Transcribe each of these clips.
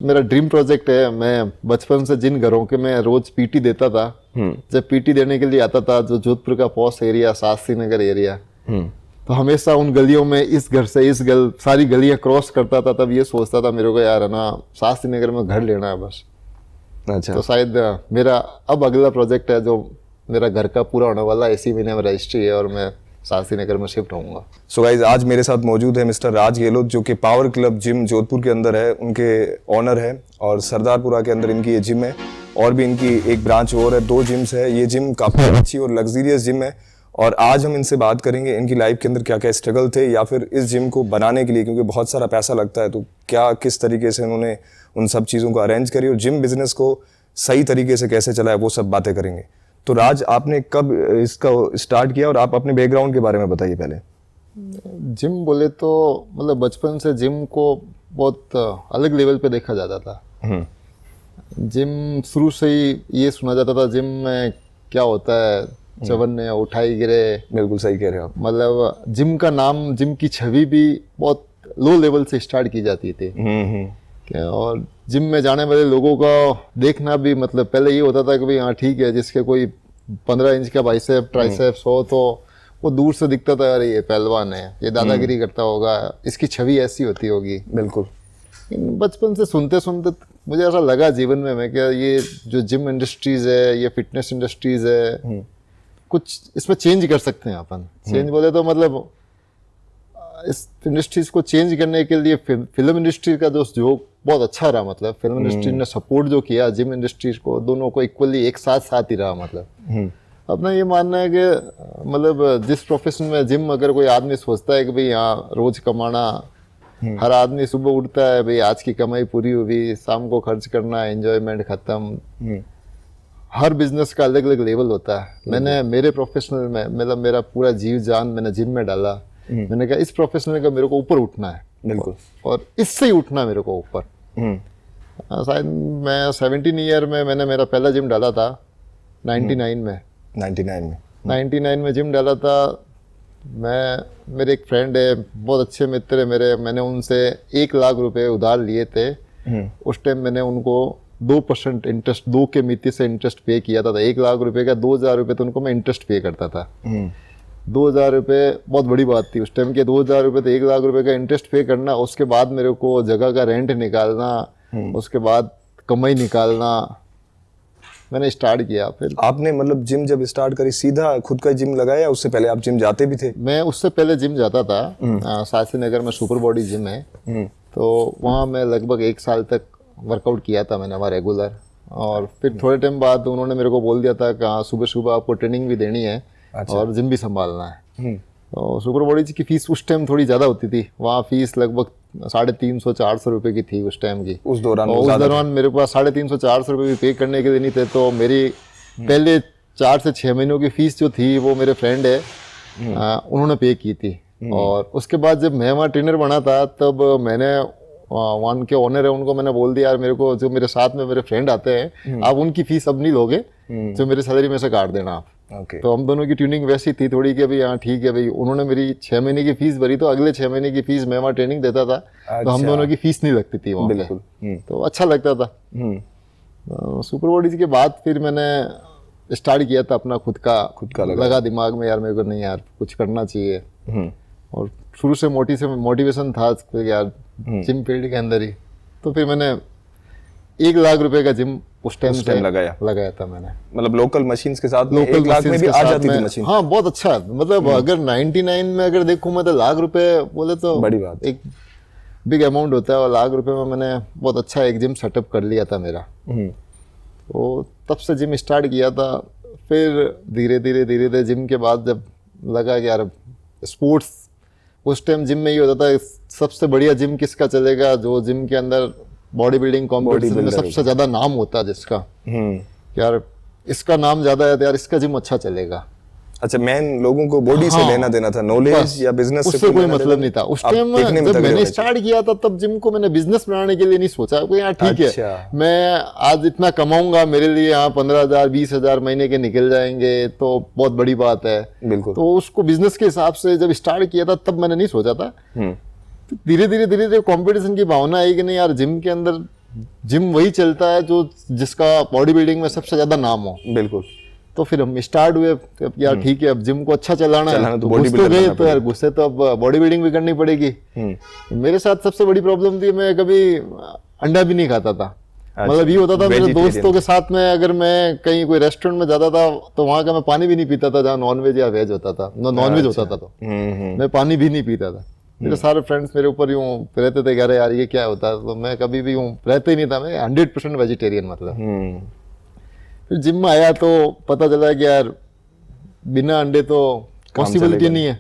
मेरा dream project है। मैं बचपन से जिन घरों के मैं रोज पीटी देता था, जब पीटी देने के लिए आता था, जो जोधपुर का posh area, Shastri Nagar area, तो हमेशा उन गलियों में इस घर से इस सारी गलियां क्रॉस करता था। तब ये सोचता था मेरे को, यार है ना, शास्त्री नगर में घर लेना है बस। अच्छा। तो शायद मेरा अब अगला प्रोजेक्ट है जो मेरा घर का पूरा होने वाला है, इसी महीने में रजिस्ट्री है और मैं शास्त्री नगर में शिफ्ट होऊंगा। सो गाइज, आज मेरे साथ मौजूद है मिस्टर राज गेहलोत, जो कि पावर क्लब जिम जोधपुर के अंदर है, उनके ऑनर है। और सरदारपुरा के अंदर इनकी ये जिम है, और भी इनकी एक ब्रांच और है, 2 जिम्स है। ये जिम काफ़ी अच्छी और लग्जरियस जिम है। और आज हम इनसे बात करेंगे इनकी लाइफ के अंदर क्या क्या स्ट्रगल थे, या फिर इस जिम को बनाने के लिए, क्योंकि बहुत सारा पैसा लगता है, तो क्या किस तरीके से उन्होंने उन सब चीज़ों को अरेंज करी और जिम बिजनेस को सही तरीके से कैसे चलाया, वो सब बातें करेंगे। तो राज, आपने कब इसका स्टार्ट किया और आप अपने बैकग्राउंड के बारे में बताइए पहले। जिम बोले तो मतलब बचपन से जिम को बहुत अलग लेवल पे देखा जाता था। जिम शुरू से ही ये सुना जाता था, जिम में क्या होता है, चवन्ने उठाई गिरे। बिल्कुल सही कह रहे हो आप। मतलब जिम का नाम, जिम की छवि भी बहुत लो लेवल से स्टार्ट की जाती थी। और जिम में जाने वाले लोगों का देखना भी, मतलब पहले ये होता था कि भाई हाँ ठीक है, जिसके कोई 15 इंच का बाइसेप ट्राइसेप्स हो तो वो दूर से दिखता था, अरे ये पहलवान है, ये दादागिरी करता होगा, इसकी छवि ऐसी होती होगी। बिल्कुल। बचपन से सुनते सुनते मुझे ऐसा लगा जीवन में, मैं क्या ये जो जिम इंडस्ट्रीज है, ये फिटनेस इंडस्ट्रीज है, कुछ इसमें चेंज कर सकते हैं अपन। चेंज बोले तो मतलब इस इंडस्ट्रीज को चेंज करने के लिए फिल्म इंडस्ट्री का जो बहुत अच्छा रहा। मतलब फिल्म इंडस्ट्री ने सपोर्ट जो किया जिम इंडस्ट्रीज को, दोनों को इक्वली एक साथ ही रहा। मतलब अपना ये मानना है कि मतलब जिस प्रोफेशन में जिम, अगर कोई आदमी सोचता है कि भाई यहाँ रोज कमाना, हर आदमी सुबह उठता है भाई आज की कमाई पूरी हुई, शाम को खर्च करना, एंजॉयमेंट खत्म। हर बिजनेस का अलग अलग लेवल होता है। मैंने मेरे प्रोफेशनल में मतलब मेरा पूरा जीव जान मैंने जिम में डाला। मैंने कहा इस प्रोफेशनल का मेरे को ऊपर उठना है। बिल्कुल। और इससे ही उठना मेरे को ऊपर। शायद मैं 17 ईयर में मैंने मेरा पहला जिम डाला था 99 में। 99 में जिम डाला था मैं। मेरे एक फ्रेंड है, बहुत अच्छे मित्र है मेरे, मैंने उनसे 1 लाख रुपए उधार लिए थे। उस टाइम मैंने उनको 2% इंटरेस्ट, 2 के मिति से इंटरेस्ट पे किया था। 1 लाख रुपए का 2,000 रुपये तो उनको मैं इंटरेस्ट पे करता था। 2,000 रुपये बहुत बड़ी बात थी उस टाइम के। 2,000 रुपये तो 1 लाख रुपए का इंटरेस्ट पे करना, उसके बाद मेरे को जगह का रेंट निकालना, उसके बाद कमाई निकालना, मैंने स्टार्ट किया। फिर आपने मतलब जिम जब स्टार्ट करी, सीधा खुद का जिम लगाया, उससे पहले आप जिम जाते भी थे? मैं उससे पहले जिम जाता था। शास्त्री नगर में सुपर बॉडी जिम है, तो वहाँ मैं लगभग 1 साल तक वर्कआउट किया था मैंने वहाँ रेगुलर। और फिर थोड़े टाइम बाद उन्होंने मेरे को बोल दिया था कि हाँ सुबह सुबह आपको ट्रेनिंग भी देनी है। अच्छा। और जिम भी संभालना है। तो सुपर बॉडी की फीस उस टाइम थोड़ी ज़्यादा होती थी। वहाँ फीस लगभग 350-400 रुपये की थी उस टाइम की। उस दौरान मेरे पास 350-400 रुपये भी पे करने के लिए नहीं थे। तो मेरी पहले 4 से 6 महीनों की फीस जो थी वो मेरे फ्रेंड है उन्होंने पे की थी। और उसके बाद जब मैं वहाँ ट्रेनर बना था, तब मैंने वहाँ के ओनर है उनको मैंने बोल दिया, यार मेरे को जो मेरे साथ में मेरे फ्रेंड आते हैं, आप उनकी फीस अब नहीं लोगे, जो मेरी सैलरी में से काट देना आप। तो हम दोनों की ट्यूनिंग वैसी थी थोड़ी कि भाई हाँ ठीक है भाई। उन्होंने मेरी 6 महीने की फीस भरी, तो अगले 6 महीने की फीस मैं वहाँ ट्रेनिंग देता था। अच्छा। तो हम दोनों की फीस नहीं लगती थी वहाँ पे। तो अच्छा लगता था। सुपर बॉडीज के बाद फिर मैंने स्टार्ट किया था अपना खुद का लगा दिमाग में, यार मेरे को नहीं यार कुछ करना चाहिए। और शुरू से मोटिवेशन था यार जिम फील्ड के अंदर ही। तो फिर मैंने 1 लाख रुपए का जिम उस टाइम लगाया था मैंने। मतलब लोकल मशीन्स के साथ 1 लाख में भी आ जाती थी मशीन? हाँ बहुत अच्छा। मतलब अगर 99 में अगर देखूं मैं तो लाख रुपए बोले तो बड़ी बात, एक बिग अमाउंट होता है। और लाख रुपए में मैंने बहुत अच्छा एक जिम सेटअप कर लिया था मेरा। तो तब से जिम स्टार्ट किया था। फिर धीरे धीरे जिम के बाद जब लगा कि यार स्पोर्ट्स, उस टाइम जिम में ये होता था सबसे बढ़िया जिम किसका चलेगा, जो जिम के अंदर बॉडी बिल्डिंग कॉम्पिटिशन में सबसे ज्यादा नाम होता है जिसका, यार इसका नाम ज्यादा है तो यार इसका जिम अच्छा चलेगा। अच्छा, मेन लोगों को बॉडी से लेना देना था, नॉलेज या बिजनेस से उससे कोई मतलब नहीं था उस टाइम। जब मैंने स्टार्ट किया था तब जिम को मैंने बिजनेस बनाने के लिए नहीं सोचा कि यार ठीक है मैं आज इतना कमाऊंगा, मेरे लिए यहाँ 15,000-20,000 महीने के निकल जाएंगे तो बहुत बड़ी बात है। बिल्कुल। तो उसको बिजनेस के हिसाब से जब स्टार्ट किया था तब मैंने नहीं सोचा था। धीरे धीरे कंपटीशन की भावना आई कि नहीं यार जिम के अंदर जिम वही चलता है जो जिसका बॉडी बिल्डिंग में सबसे ज्यादा नाम हो। बिल्कुल। तो फिर हम स्टार्ट हुए अब यार ठीक है, अब जिम को अच्छा चलाना है तो तो body घुस तो builder गए, बनना तो यार घुसे तो अब बॉडी बिल्डिंग भी करनी पड़ेगी। मेरे साथ सबसे बड़ी प्रॉब्लम थी, मैं कभी अंडा भी नहीं खाता था। मतलब ये होता था मेरे दोस्तों के साथ में, अगर मैं कहीं कोई रेस्टोरेंट में जाता था तो वहां का मैं पानी भी नहीं पीता था जहाँ नॉन वेज या वेज होता था, नॉन वेज होता था तो मैं पानी भी नहीं पीता था। मेरे सारे फ्रेंड्स मेरे ऊपर यूं रहते थे, कह रहे यार ये क्या होता है, तो मैं कभी भी यूं रहते ही नहीं था, मैं 100% वेजिटेरियन मतलब। फिर जिम में आया तो पता चला कि यार बिना अंडे तो पॉसिबिलिटी नहीं है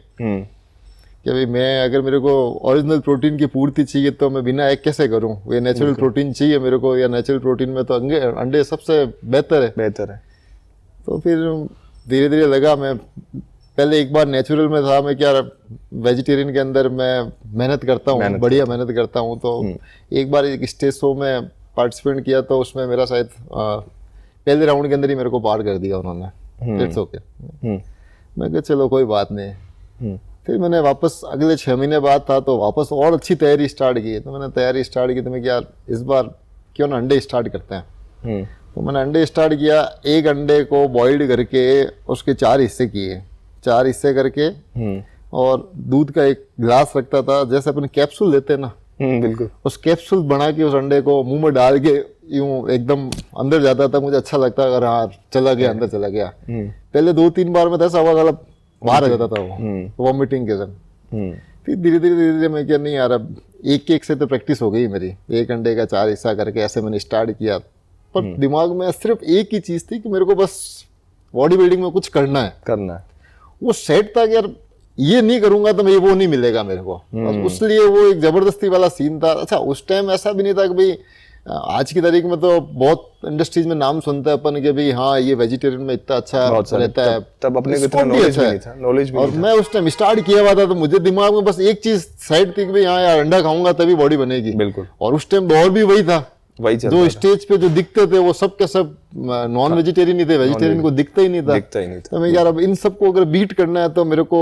कि भाई मैं, अगर मेरे को ओरिजिनल प्रोटीन की पूर्ति चाहिए तो मैं बिना एग कैसे करूं, ये नेचुरल प्रोटीन चाहिए मेरे को, या नेचुरल प्रोटीन में तो अंडे सबसे बेहतर है। तो फिर धीरे धीरे लगा, मैं पहले एक बार नेचुरल में था, मैं क्या वेजिटेरियन के अंदर मैं मेहनत करता हूँ, बढ़िया मेहनत करता हूँ। तो एक बार एक स्टेज शो में पार्टिसिपेट किया तो उसमें मेरा शायद पहले राउंड के अंदर ही मेरे को पार कर दिया उन्होंने। It's okay. मैं कहा चलो कोई बात नहीं। फिर मैंने वापस अगले 6 महीने बाद था तो वापस और अच्छी तैयारी स्टार्ट की। तो मैंने तैयारी स्टार्ट की तो मैं यार इस बार क्यों ना अंडे स्टार्ट करते हैं। तो मैंने अंडे स्टार्ट किया। एक अंडे को बॉइल्ड करके उसके 4 हिस्से किए, 4 हिस्से करके, और दूध का एक गिलास रखता था, जैसे अपन कैप्सूल लेते हैं ना, बिल्कुल उस कैप्सूल बना के उस अंडे को मुंह में डाल के यूं एकदम अंदर जाता था। मुझे अच्छा लगता, अगर हाँ चला गया अंदर चला गया। पहले 2-3 बार में ऐसा हुआ गलत बाहर आ जाता था वो वॉमिटिंग के समय। फिर धीरे धीरे मैं क्या, नहीं यार अब एक से तो प्रैक्टिस हो गई मेरी, एक अंडे का 4 हिस्सा करके ऐसे मैंने स्टार्ट किया। पर दिमाग में सिर्फ एक ही चीज थी कि मेरे को बस बॉडी बिल्डिंग में कुछ करना है। वो सेट था कि यार ये नहीं करूंगा तो वो नहीं मिलेगा मेरे को। उसलिए वो एक जबरदस्ती वाला सीन था। अच्छा उस टाइम ऐसा भी नहीं था कि भाई, आज की तारीख में तो बहुत इंडस्ट्रीज में नाम सुनते हैं अपन के भाई हाँ ये वेजिटेरियन में इतना अच्छा रहता है, तब अपने को इतना नॉलेज भी नहीं था, नॉलेज भी और मैं उस टाइम स्टार्ट किया हुआ था तो मुझे दिमाग में बस एक चीज सेट थी कि भाई हाँ यार अंडा खाऊंगा तभी बॉडी बनेगी। बिल्कुल। और उस टाइम दौर भी वही था, जो स्टेज पे जो दिखते थे वो सब के सब नॉन वेजिटेरियन ही थे, वेजिटेरियन को दिखता ही नहीं था। तो मैं यार अब इन सबको अगर बीट करना है तो मेरे को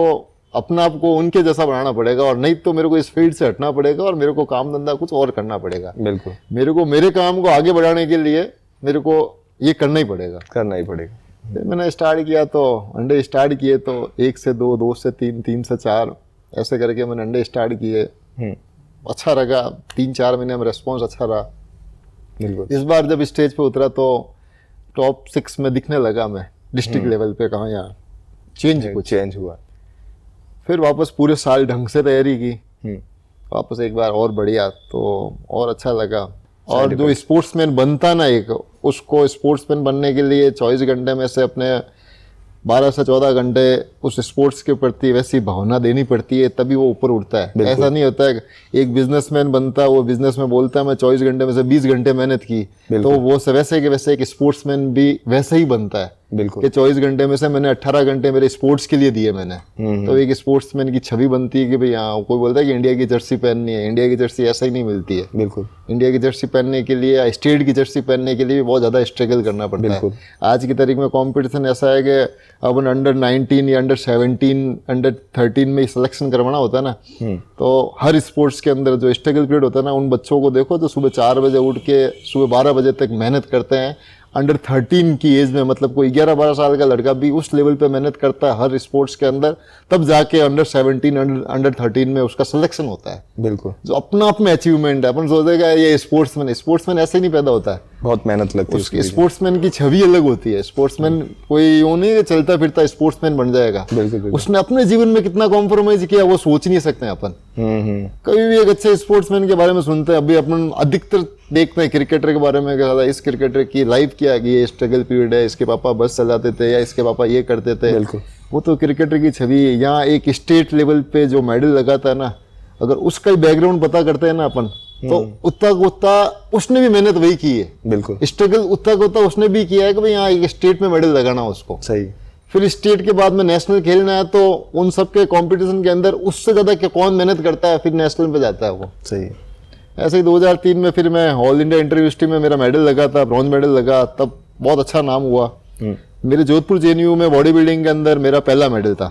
अपना आप को उनके जैसा बनाना पड़ेगा, और नहीं तो मेरे को इस फील्ड से हटना पड़ेगा और मेरे को काम धंधा कुछ और करना पड़ेगा। बिल्कुल। मेरे को मेरे काम को आगे बढ़ाने के लिए मेरे को ये करना ही पड़ेगा। मैंने स्टार्ट किया तो अंडे स्टार्ट किए तो 1 से 2, 2 से 3, 3 से 4 ऐसे करके मैंने अंडे स्टार्ट किए। अच्छा लगा, 3-4 महीने में रेस्पॉन्स अच्छा रहा। बिल्कुल। इस बार जब स्टेज पे उतरा तो टॉप 6 में दिखने लगा मैं डिस्ट्रिक्ट लेवल पे, कहाँ यहाँ चेंज हुआ। फिर वापस पूरे साल ढंग से तैयारी की, वापस एक बार और बढ़िया तो और अच्छा लगा। और जो स्पोर्ट्समैन बनता ना एक, उसको स्पोर्ट्समैन बनने के लिए 24 घंटे में से अपने 12 से 14 घंटे उस स्पोर्ट्स के प्रति वैसी भावना देनी पड़ती है, तभी वो ऊपर उठता है। ऐसा नहीं होता है एक बिजनेसमैन बनता है, वो बिजनेस में बोलता है मैं 24 घंटे में से 20 घंटे मेहनत की, तो वो वैसे के वैसे एक स्पोर्ट्समैन भी वैसे ही बनता है। बिल्कुल। कि 24 घंटे में से मैंने 18 घंटे मेरे स्पोर्ट्स के लिए दिए मैंने। तो एक स्पोर्ट्समैन की छवि बनती है कि भाई हाँ, कोई बोलता है कि इंडिया की जर्सी पहननी है, इंडिया की जर्सी ऐसा ही नहीं मिलती है। बिल्कुल। इंडिया की जर्सी पहनने के लिए या स्टेट की जर्सी पहनने के लिए बहुत ज्यादा स्ट्रगल करना पड़ता है। आज की तारीख में कंपटीशन ऐसा है कि अपन अंडर 19 या अंडर 17, अंडर 13 में सिलेक्शन करवाना होता है ना, तो हर स्पोर्ट्स के अंदर जो स्ट्रगल पीरियड होता है ना, उन बच्चों को देखो जो सुबह 4 बजे उठ के सुबह 12 बजे तक मेहनत करते हैं। अंडर 13 की एज में, मतलब कोई 11-12 साल का लड़का भी उस लेवल पे मेहनत करता है हर स्पोर्ट्स के अंदर, तब जाके अंडर 17 अंडर 13 में उसका सिलेक्शन होता है। बिल्कुल। जो अपना आप में अचीवमेंट है। अपन सोचेगा ये स्पोर्ट्समैन ऐसे नहीं पैदा होता है, बहुत मेहनत लगती है। स्पोर्ट्समैन की छवि अलग होती है। स्पोर्ट्समैन कोई यूं नहीं चलता फिरता स्पोर्ट्समैन बन जाएगा। बिल्कुल। उसने अपने जीवन में कितना कॉम्प्रोमाइज किया वो सोच नहीं सकते अपन। कभी भी एक अच्छे स्पोर्ट्समैन के बारे में सुनते हैं, अभी अपन अधिकतर देखते हैं क्रिकेटर के बारे में, इस क्रिकेटर की लाइफ क्या है, ये स्ट्रगल पीरियड है, इसके पापा बस चलाते थे या इसके पापा ये करते थे। बिल्कुल। वो तो क्रिकेटर की छवि है। यहाँ एक स्टेट लेवल पे जो मेडल लगाता है ना, अगर उसका बैकग्राउंड पता करते हैं ना अपन, तो उतना उसने भी मेहनत वही की है। बिल्कुल। स्ट्रगल उतना उसने भी किया है कि भाई यहाँ एक स्टेट में मेडल लगाना उसको। सही। फिर स्टेट के बाद में नेशनल खेलना है, तो उन सब के कंपटीशन के अंदर उससे ज्यादा कौन मेहनत करता है, फिर नेशनल पे जाता है वो। सही। ऐसे ही 2003 में फिर मैं ऑल इंडिया इंटरयूनिवर्सिटी में मेरा मेडल लगा था, ब्रॉन्ज मेडल लगा, तब बहुत अच्छा नाम हुआ। मेरे जोधपुर JNU में बॉडी बिल्डिंग के अंदर मेरा पहला मेडल था।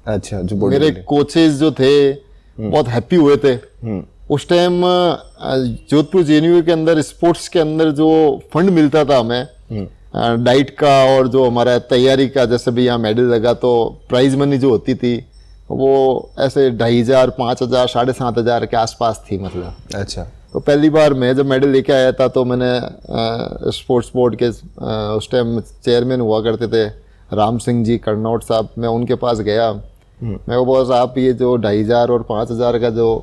अच्छा। जो मेरे कोचेज जो थे बहुत हैप्पी हुए थे उस टाइम जोधपुर जेएनयू के अंदर स्पोर्ट्स के अंदर जो फंड मिलता था हमें डाइट का और जो हमारा तैयारी का, जैसे भी यहाँ मेडल लगा तो प्राइज मनी जो होती थी वो ऐसे 2,500, 5,000, 7,500 के आसपास थी मतलब। अच्छा। तो पहली बार मैं जब मेडल लेके आया था तो मैंने स्पोर्ट्स बोर्ड के उस टाइम चेयरमैन हुआ करते थे राम सिंह जी करनौट साहब, मैं उनके पास गया। मैं वो बॉस आप ये जो 2,500 और 5,000 का जो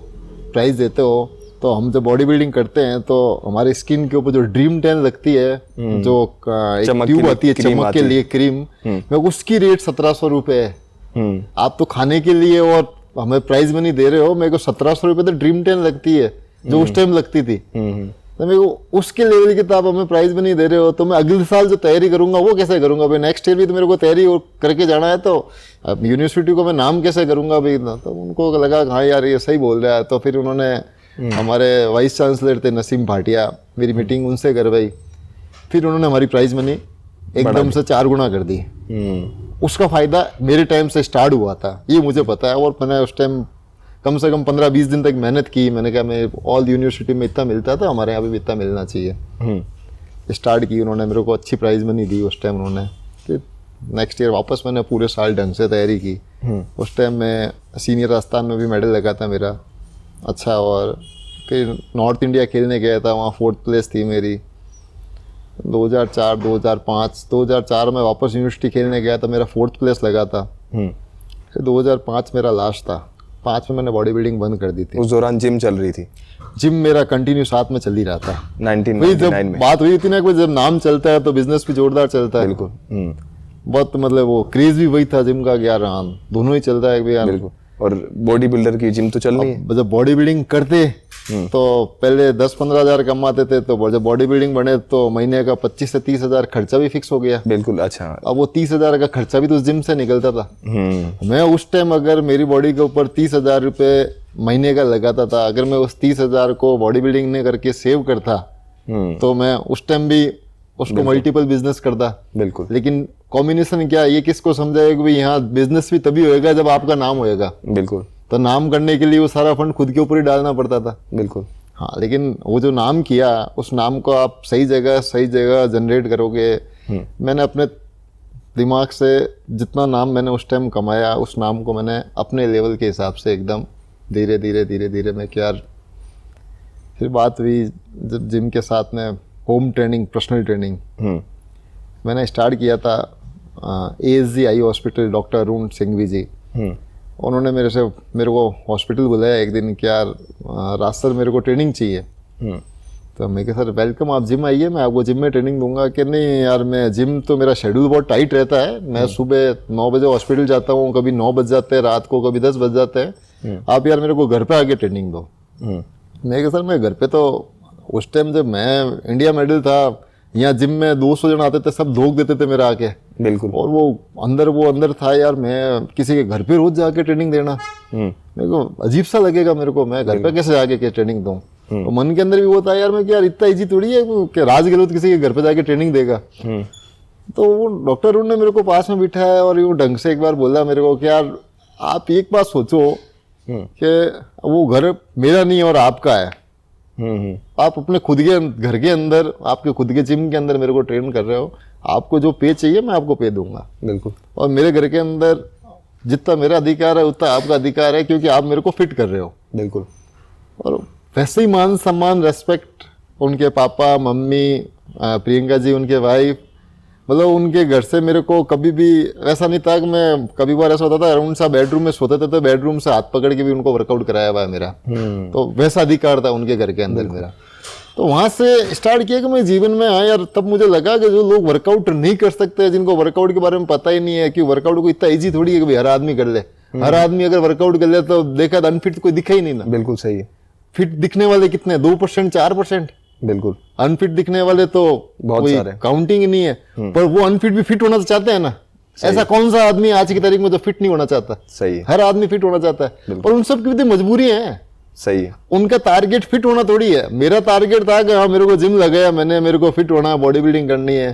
प्राइस देते हो, तो हम जब बॉडी बिल्डिंग करते हैं तो हमारी स्किन के ऊपर जो ड्रीम टैन लगती है, जो एक ट्यूब आती है चमक के लिए क्रीम, मैं उसकी रेट 1,700 रुपये है। आप तो खाने के लिए और हमें प्राइज मनी दे रहे हो, मेरे को 1,700 रुपये तो ड्रीम टैन लगती है जो उस टाइम लगती थी। तो मेरे को उसके लेवल की तो आप हमें प्राइज मनी दे रहे हो, तो मैं अगले साल जो तैयारी करूंगा वो कैसे करूंगा भाई? नेक्स्ट ईयर भी तो मेरे को तैयारी करके जाना है, तो अब यूनिवर्सिटी को मैं नाम कैसे करूंगा भाई? तो उनको लगा हाँ यार ये सही बोल रहा है। तो फिर उन्होंने हमारे वाइस चांसलर थे नसीम भाटिया, मेरी मीटिंग उनसे करवाई। फिर उन्होंने हमारी प्राइज मनी एकदम से 4 गुना कर दी। उसका फायदा मेरे टाइम से स्टार्ट हुआ था, ये मुझे पता है। और मैंने उस टाइम कम से कम 15-20 दिन तक मेहनत की। मैंने कहा मैं ऑल यूनिवर्सिटी में इतना मिलता था, हमारे यहाँ भी इतना मिलना चाहिए। स्टार्ट की उन्होंने, मेरे को अच्छी प्राइज मनी दी उस टाइम उन्होंने। फिर नेक्स्ट ईयर वापस मैंने पूरे साल ढंग से तैयारी की। उस टाइम मैं सीनियर राजस्थान में भी मेडल लगा था मेरा अच्छा। और फिर नॉर्थ इंडिया खेलने गया था, वहाँ 4th प्लेस थी मेरी। 2004, 2005, 2004 में वापस यूनिवर्सिटी खेलने गया था, मेरा 4th प्लेस लगा था। फिर 2005 मेरा लास्ट था। 5 में मैंने बॉडी बिल्डिंग बंद कर दी थी। उस दौरान जिम चल रही थी? जिम मेरा कंटिन्यू साथ में चल ही रहा था। 1999 में बात हुई थी ना कि जब नाम चलता है तो बिजनेस भी जोरदार चलता है। बिल्कुल। बहुत मतलब वो क्रेज भी वही था जिम का, यार दोनों ही चलता है भैया। बिल्कुल। और बॉडी बिल्डर की जिम तो चलनी है। जब बॉडी बिल्डिंग करते तो पहले 10-15 हज़ार कमाते थे, तो जब बॉडी बिल्डिंग बने तो महीने का 25 से 30 हज़ार खर्चा भी फिक्स हो गया। बिल्कुल। अच्छा। अब वो 30 हज़ार का खर्चा भी तो उस जिम से निकलता था। मैं उस टाइम अगर मेरी बॉडी के ऊपर 30 हज़ार रुपये महीने का लगाता था, अगर मैं उस 30 हज़ार को बॉडी बिल्डिंग ने करके सेव करता तो मैं उस टाइम भी उसको मल्टीपल बिजनेस करता। बिल्कुल। लेकिन कॉम्बिनेशन क्या, ये किसको समझाएगा कि यहाँ बिजनेस भी तभी होएगा जब आपका नाम होएगा। बिल्कुल। तो नाम करने के लिए वो सारा फंड खुद के ऊपर ही डालना पड़ता था। बिल्कुल। हाँ, लेकिन वो जो नाम किया, उस नाम को आप सही जगह जनरेट करोगे। मैंने अपने दिमाग से जितना नाम मैंने उस टाइम कमाया, उस नाम को मैंने अपने लेवल के हिसाब से एकदम धीरे धीरे मैं क्या। फिर बात हुई जब जिम के साथ में होम ट्रेनिंग, पर्सनल ट्रेनिंग मैंने स्टार्ट किया था। ASG eye hospital, doctor Arun Singhvi ji, उन्होंने मेरे को हॉस्पिटल बुलाया एक दिन कि यार राज सर मेरे को ट्रेनिंग चाहिए। तो मैं कहा सर वेलकम, आप जिम आइए, मैं आपको जिम में ट्रेनिंग दूंगा। कि नहीं यार, मैं जिम तो मेरा शेड्यूल बहुत टाइट रहता है। मैं सुबह 9 बजे हॉस्पिटल जाता हूँ, कभी 9 बज जाते हैं रात को, कभी 10 बज जाते हैं। आप यार मेरे को घर पे आके ट्रेनिंग दो। मैं कहा सर मैं घर पे, तो उस टाइम जब मैं इंडिया मेडल था, यहाँ जिम में 200 जन आते थे, सब धोख देते थे मेरा आके। बिल्कुल। और वो अंदर था यार, मैं किसी के घर पे रोज जाके ट्रेनिंग देना मेरे को अजीब सा लगेगा। मेरे को मैं घर पे कैसे जाके के ट्रेनिंग दूं? तो मन के अंदर भी वो था यार, मैं यार इतना इजी थोड़ी है कि राज गहलोत किसी के घर पे जाके ट्रेनिंग देगा। तो वो डॉक्टर अरुण ने मेरे को पास में बिठाया और यूँ ढंग से एक बार बोला मेरे को कि यार आप एक बात सोचो कि वो घर मेरा नहीं है और आपका है। आप अपने खुद के घर के अंदर, आपके खुद के जिम के अंदर मेरे को ट्रेन कर रहे हो। आपको जो पे चाहिए मैं आपको पे दूंगा। बिल्कुल। और मेरे घर के अंदर जितना मेरा अधिकार है उतना आपका अधिकार है, क्योंकि आप मेरे को फिट कर रहे हो। बिल्कुल। और वैसे ही मान सम्मान, रेस्पेक्ट उनके पापा मम्मी, प्रियंका जी उनके वाइफ, मतलब उनके घर से मेरे को कभी भी ऐसा नहीं था कि मैं, कभी बार ऐसा होता था अरुण साहब बेडरूम में सोते थे तो बेडरूम से हाथ पकड़ के भी उनको वर्कआउट कराया हुआ है मेरा। तो वैसा अधिकार था उनके घर के अंदर मेरा। तो वहां से स्टार्ट किया कि मैं जीवन में आया यार, तब मुझे लगा कि जो लोग वर्कआउट नहीं कर सकते, जिनको वर्कआउट के बारे में पता ही नहीं है कि वर्कआउट को इतना ईजी थोड़ी है कि भाई हर आदमी कर ले। हर आदमी अगर वर्कआउट कर ले तो देखा तो अनफिट कोई दिखा ही नहीं ना। बिल्कुल सही है। फिट दिखने वाले कितने, 2%, 4%। बिल्कुल। अनफिट दिखने वाले तो बहुत सारे, काउंटिंग ही नहीं है। पर वो अनफिट भी फिट होना चाहते हैं ना। ऐसा कौन सा आदमी आज की तारीख में जो फिट नहीं होना चाहता? सही है। हर आदमी फिट होना चाहता है, पर उन सब की भी मजबूरी है। सही है। उनका टारगेट फिट होना थोड़ी है। मेरा टारगेट था कि हाँ मेरे को जिम लगाया मैंने, मेरे को फिट होना, बॉडी बिल्डिंग करनी है।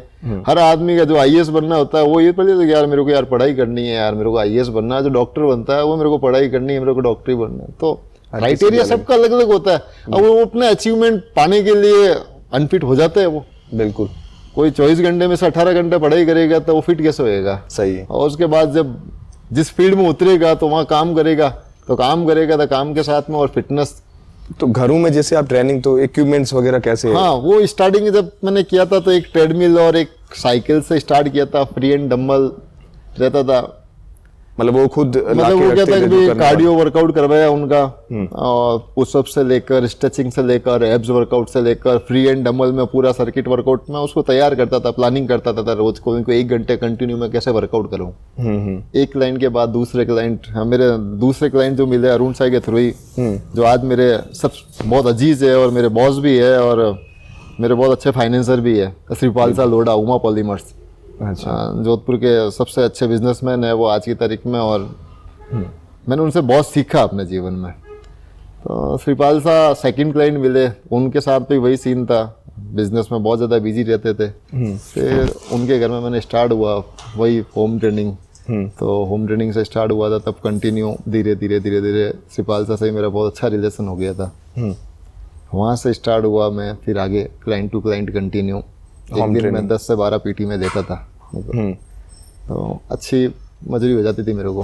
हर आदमी का जो IAS बनना होता है वो ये पहले तो यार मेरे को यार पढ़ाई करनी है, यार मेरे को IAS बनना है। जो डॉक्टर बनता है वो मेरे को पढ़ाई करनी है, मेरे को डॉक्टरी बनना है। तो क्राइटेरिया सबका अलग अलग होता है। अब वो अपने अचीवमेंट पाने के लिए अनफिट हो जाते हैं वो। बिल्कुल कोई 24 घंटे में से 18 घंटे पढ़ाई करेगा तो वो फिट कैसे होएगा? सही है। और उसके बाद जब जिस फील्ड में उतरेगा तो वहाँ काम करेगा तो काम के साथ में और फिटनेस। तो घरों में जैसे आप ट्रेनिंग, तो इक्विपमेंट्स वगैरह कैसे? हाँ, वो स्टार्टिंग जब मैंने किया था तो एक ट्रेडमिल और एक साइकिल से स्टार्ट किया था। फ्री एंड डंबल रहता था, मतलब वो खुद मतलब वो क्या था कि कार्डियो वर्कआउट करवाया उनका, और पुशअप से लेकर स्ट्रेचिंग से लेकर एब्स वर्कआउट से लेकर फ्री एंड डंबल में पूरा सर्किट वर्कआउट में उसको तैयार करता था, प्लानिंग करता था रोज को इनको 1 घंटे कंटिन्यू में कैसे वर्कआउट करूँ। एक क्लाइंट के बाद दूसरे क्लाइंट, मेरे दूसरे क्लाइंट जो मिले अरुण साई के थ्रू ही, जो आज मेरे सब बहुत अजीज है और मेरे बॉस भी है और मेरे बहुत अच्छे फाइनेंसर भी है, श्रीपाल सा लोढ़ा, उमा पॉलीमर्स। अच्छा, जोधपुर के सबसे अच्छे बिजनेसमैन है वो आज की तारीख में, और मैंने उनसे बहुत सीखा अपने जीवन में। तो श्रीपाल सा सेकंड क्लाइंट मिले, उनके साथ भी वही सीन था, बिजनेस में बहुत ज़्यादा बिजी रहते थे। फिर उनके घर में मैंने स्टार्ट हुआ वही होम ट्रेनिंग। तो होम ट्रेनिंग से स्टार्ट हुआ था, तब कंटिन्यू धीरे धीरे श्रीपाल सा से मेरा बहुत अच्छा रिलेशन हो गया था। वहाँ से स्टार्ट हुआ मैं, फिर आगे क्लाइंट टू क्लाइंट कंटिन्यू। एक दिन में 10 से 12 पीटी में देता था, तो अच्छी मजूरी हो जाती थी मेरे को।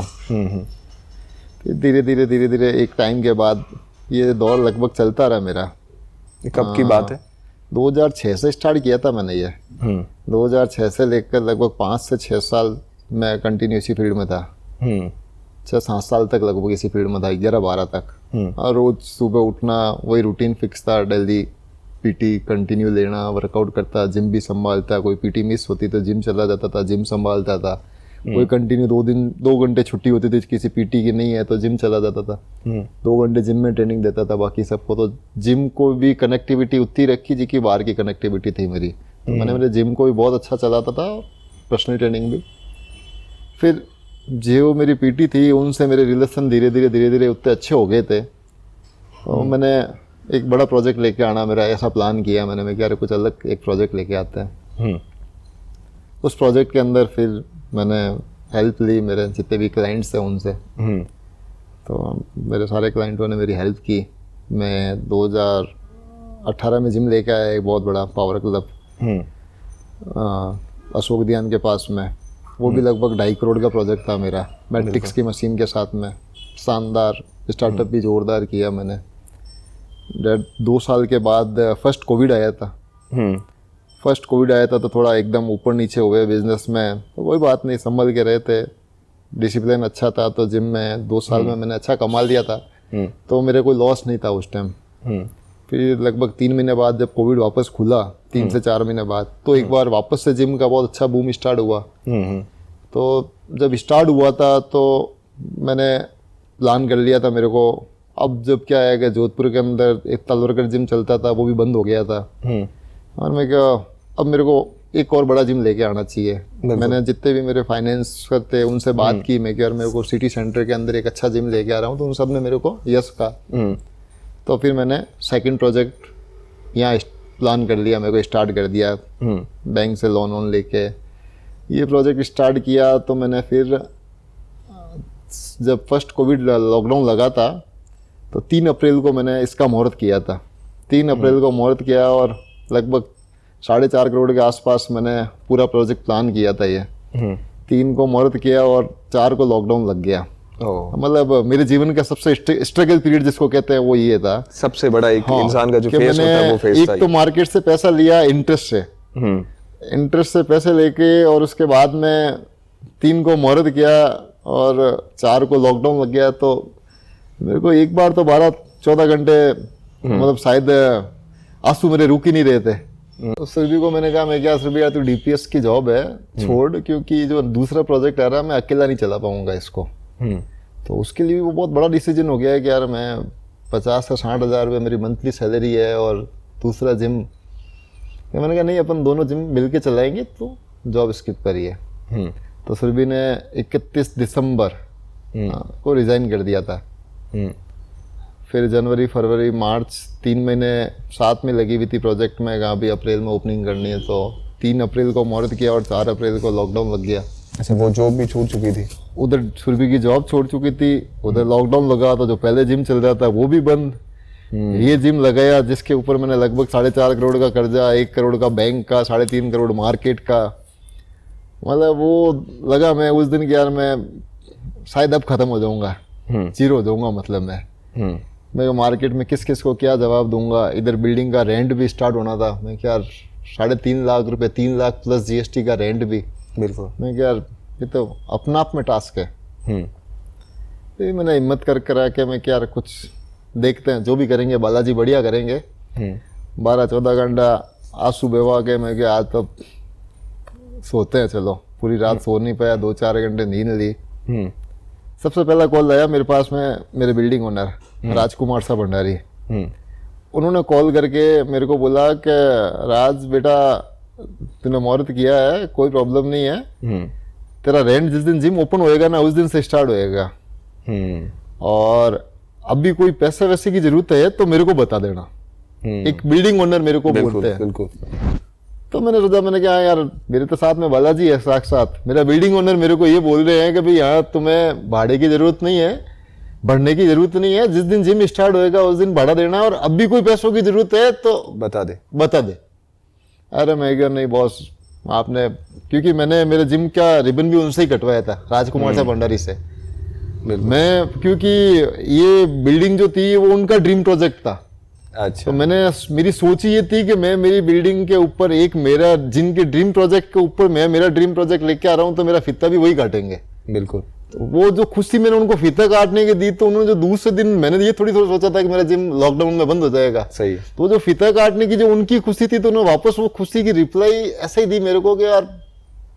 फिर धीरे धीरे एक टाइम के बाद ये दौर लगभग चलता रहा मेरा। कब की बात है? 2006 से स्टार्ट किया था मैंने ये। 2006 से लेकर लगभग 5 से 6 साल मैं कंटिन्यू इसी फील्ड में था। 6-7 साल तक लगभग इसी फील्ड में था, 11-12 तक। और रोज सुबह उठना, वही रूटीन फिक्स था, डेली पीटी कंटिन्यू लेना, वर्कआउट करता, जिम भी संभालता, कोई पीटी मिस होती तो जिम चला जाता था, जिम संभालता था। कोई कंटिन्यू 2 घंटे छुट्टी होती थी, किसी पीटी की नहीं है तो जिम चला जाता था, 2 घंटे जिम में ट्रेनिंग देता था बाकी सबको। तो जिम को भी कनेक्टिविटी उतनी रखी जी की बाहर की कनेक्टिविटी थी मेरी। तो मैंने मेरे जिम को भी बहुत अच्छा चलाता था, पर्सनल ट्रेनिंग भी। फिर जो मेरी पीटी थी उनसे मेरे रिलेशन धीरे धीरे उतने अच्छे हो गए थे। तो मैंने एक बड़ा प्रोजेक्ट लेके आना, मेरा ऐसा प्लान किया मैंने, मैं क्या कुछ अलग एक प्रोजेक्ट लेके आते हैं। उस प्रोजेक्ट के अंदर फिर मैंने हेल्प ली मेरे जितने भी क्लाइंट्स थे उनसे। तो मेरे सारे क्लाइंटों ने मेरी हेल्प की। मैं 2018 में जिम लेके आया, एक बहुत बड़ा पावर क्लब अशोक उद्यान के पास में। वो भी लगभग 2.5 करोड़ का प्रोजेक्ट था मेरा, मैट्रिक्स की मशीन के साथ में। शानदार स्टार्टअप भी जोरदार किया मैंने। 2 साल के बाद फर्स्ट कोविड आया था। तो थोड़ा एकदम ऊपर नीचे हुए बिजनेस में, तो कोई बात नहीं, संभल के रहे थे, डिसिप्लिन अच्छा था। तो जिम में 2 साल में मैंने अच्छा कमा लिया था, तो मेरे कोई लॉस नहीं था उस टाइम। फिर लगभग 3 महीने बाद जब कोविड वापस खुला, 3 से 4 महीने बाद, तो एक बार वापस से जिम का बहुत अच्छा बूम स्टार्ट हुआ। तो जब स्टार्ट हुआ था तो मैंने प्लान कर लिया था मेरे को, अब जब क्या है कि जोधपुर के अंदर एक तलवरकर जिम चलता था, वो भी बंद हो गया था। और मैं क्या, अब मेरे को एक और बड़ा जिम लेके आना चाहिए। मैंने जितने भी मेरे फाइनेंस थे उनसे बात की, मैं क्या मेरे को सिटी सेंटर के अंदर एक अच्छा जिम लेके आ रहा हूँ, तो उन सब ने मेरे को यस कहा। तो फिर मैंने सेकंड प्रोजेक्ट यहाँ प्लान कर लिया, मेरे को स्टार्ट कर दिया, बैंक से लोन लेके ये प्रोजेक्ट स्टार्ट किया। तो मैंने फिर जब फर्स्ट कोविड लॉकडाउन लगा था तो 3 अप्रैल को मैंने इसका मुहूर्त किया था। 3 अप्रैल को मुहूर्त किया और लगभग 4.5 करोड़ के आसपास मैंने पूरा प्रोजेक्ट प्लान किया था ये। 3 को मुहूर्त किया और 4 को लॉकडाउन लग गया। मतलब मेरे जीवन का सबसे स्ट्रगल पीरियड जिसको कहते हैं वो ये था। सबसे बड़ा एक इंसान का जो फेस होता है वो फेस था। एक तो मार्केट से पैसा लिया इंटरेस्ट से पैसे लेके, और उसके बाद में 3 को मुहूर्त किया और 4 को लॉकडाउन लग गया। तो मेरे को एक बार तो 12-14 घंटे मतलब शायद आंसू मेरे रुक ही नहीं रहे थे। तो सुरभि को मैंने कहा, मैं क्या सुरभि यार, तू डीपीएस की जॉब है छोड़, क्योंकि जो दूसरा प्रोजेक्ट आ रहा है मैं अकेला नहीं चला पाऊंगा इसको। तो उसके लिए वो बहुत बड़ा डिसीजन हो गया है कि यार मैं 50 से 60 हज़ार रुपये मेरी मंथली सैलरी है और दूसरा जिम। मैंने कहा नहीं, अपन दोनों जिम मिल के चलाएंगे, तो जॉब स्किप करिए। तो सुरभि ने 31 दिसंबर को रिज़ाइन कर दिया था। फिर जनवरी, फरवरी, मार्च 3 महीने साथ में लगी हुई थी प्रोजेक्ट में, कहाँ भी अप्रैल में ओपनिंग करनी है। तो 3 अप्रैल को मुहूर्त किया और 4 अप्रैल को लॉकडाउन लग गया। अच्छा, वो जॉब भी छूट चुकी थी। उधर सुरभि की जॉब छोड़ चुकी थी, उधर लॉकडाउन लगा था, जो पहले जिम चल रहा था वो भी बंद। ये जिम लगाया जिसके ऊपर मैंने लगभग 4.5 करोड़ का कर्जा, 1 करोड़ का बैंक का, 3.5 करोड़ मार्केट का, मतलब वो लगा मैं उस दिन कि यार मैं शायद अब खत्म हो जाऊंगा, जीरो हो जाऊंगा। मतलब मैं मार्केट में किस किस को क्या जवाब दूंगा। इधर बिल्डिंग का रेंट भी स्टार्ट होना था, मैं क्या 3.5 लाख रुपए, 3 लाख प्लस जीएसटी का रेंट भी। बिल्कुल। मैं क्या ये तो अपना आप में टास्क है। फिर मैंने हिम्मत कर के मैं क्या कुछ देखते हैं, जो भी करेंगे बालाजी बढ़िया करेंगे। 12-14 घंटा आंसू बहवा के मैं क्या आज तो सोते हैं, चलो पूरी रात सो नहीं पाया, 2-4 घंटे नींद ली। सबसे पहला कॉल आया मेरे पास में मेरे बिल्डिंग ओनर राजकुमार सा भंडारी। उन्होंने कॉल करके मेरे को बोला कि राज बेटा तूने मुहूर्त किया है, कोई प्रॉब्लम नहीं है, तेरा रेंट जिस दिन जिम ओपन होएगा ना उस दिन से स्टार्ट होएगा, और अभी कोई पैसे वैसे की जरूरत है तो मेरे को बता देना। एक बिल्डिंग ओनर मेरे को बोलते हैं। बिल्कुल। तो मैंने सोचा, मैंने कहा यार मेरे तो साथ में बालाजी है साक्षात, मेरा बिल्डिंग ओनर मेरे को ये बोल रहे हैं कि भाई यहाँ तुम्हें भाड़े की जरूरत नहीं है, बढ़ने की जरूरत नहीं है, जिस दिन जिम स्टार्ट होएगा उस दिन भाड़ा देना, और अब भी कोई पैसों की जरूरत है तो बता दे। अरे मैं क्या नहीं बॉस आपने, क्योंकि मैंने मेरे जिम का रिबन भी उनसे ही कटवाया था, राजकुमार से भंडारी से। मैं क्योंकि ये बिल्डिंग जो थी वो उनका ड्रीम प्रोजेक्ट था। अच्छा। तो मेरी सोच ही ये थी कि मैं मेरी बिल्डिंग के ऊपर एक मेरा जिम के ड्रीम प्रोजेक्ट के ऊपर मैं मेरा ड्रीम प्रोजेक्ट लेके आ रहा हूँ, तो मेरा फीता भी वही काटेंगे। बिल्कुल। तो वो जो खुशी मैंने उनको फीता काटने की दी, तो उन्होंने जो दूसरे दिन, मैंने ये थोड़ी सोचा था कि मेरा जिम लॉकडाउन में बंद हो जाएगा। सही। तो जो फीता काटने की जो उनकी खुशी थी, तो उन्होंने वापस वो खुशी की रिप्लाई ऐसे ही दी मेरे को कि यार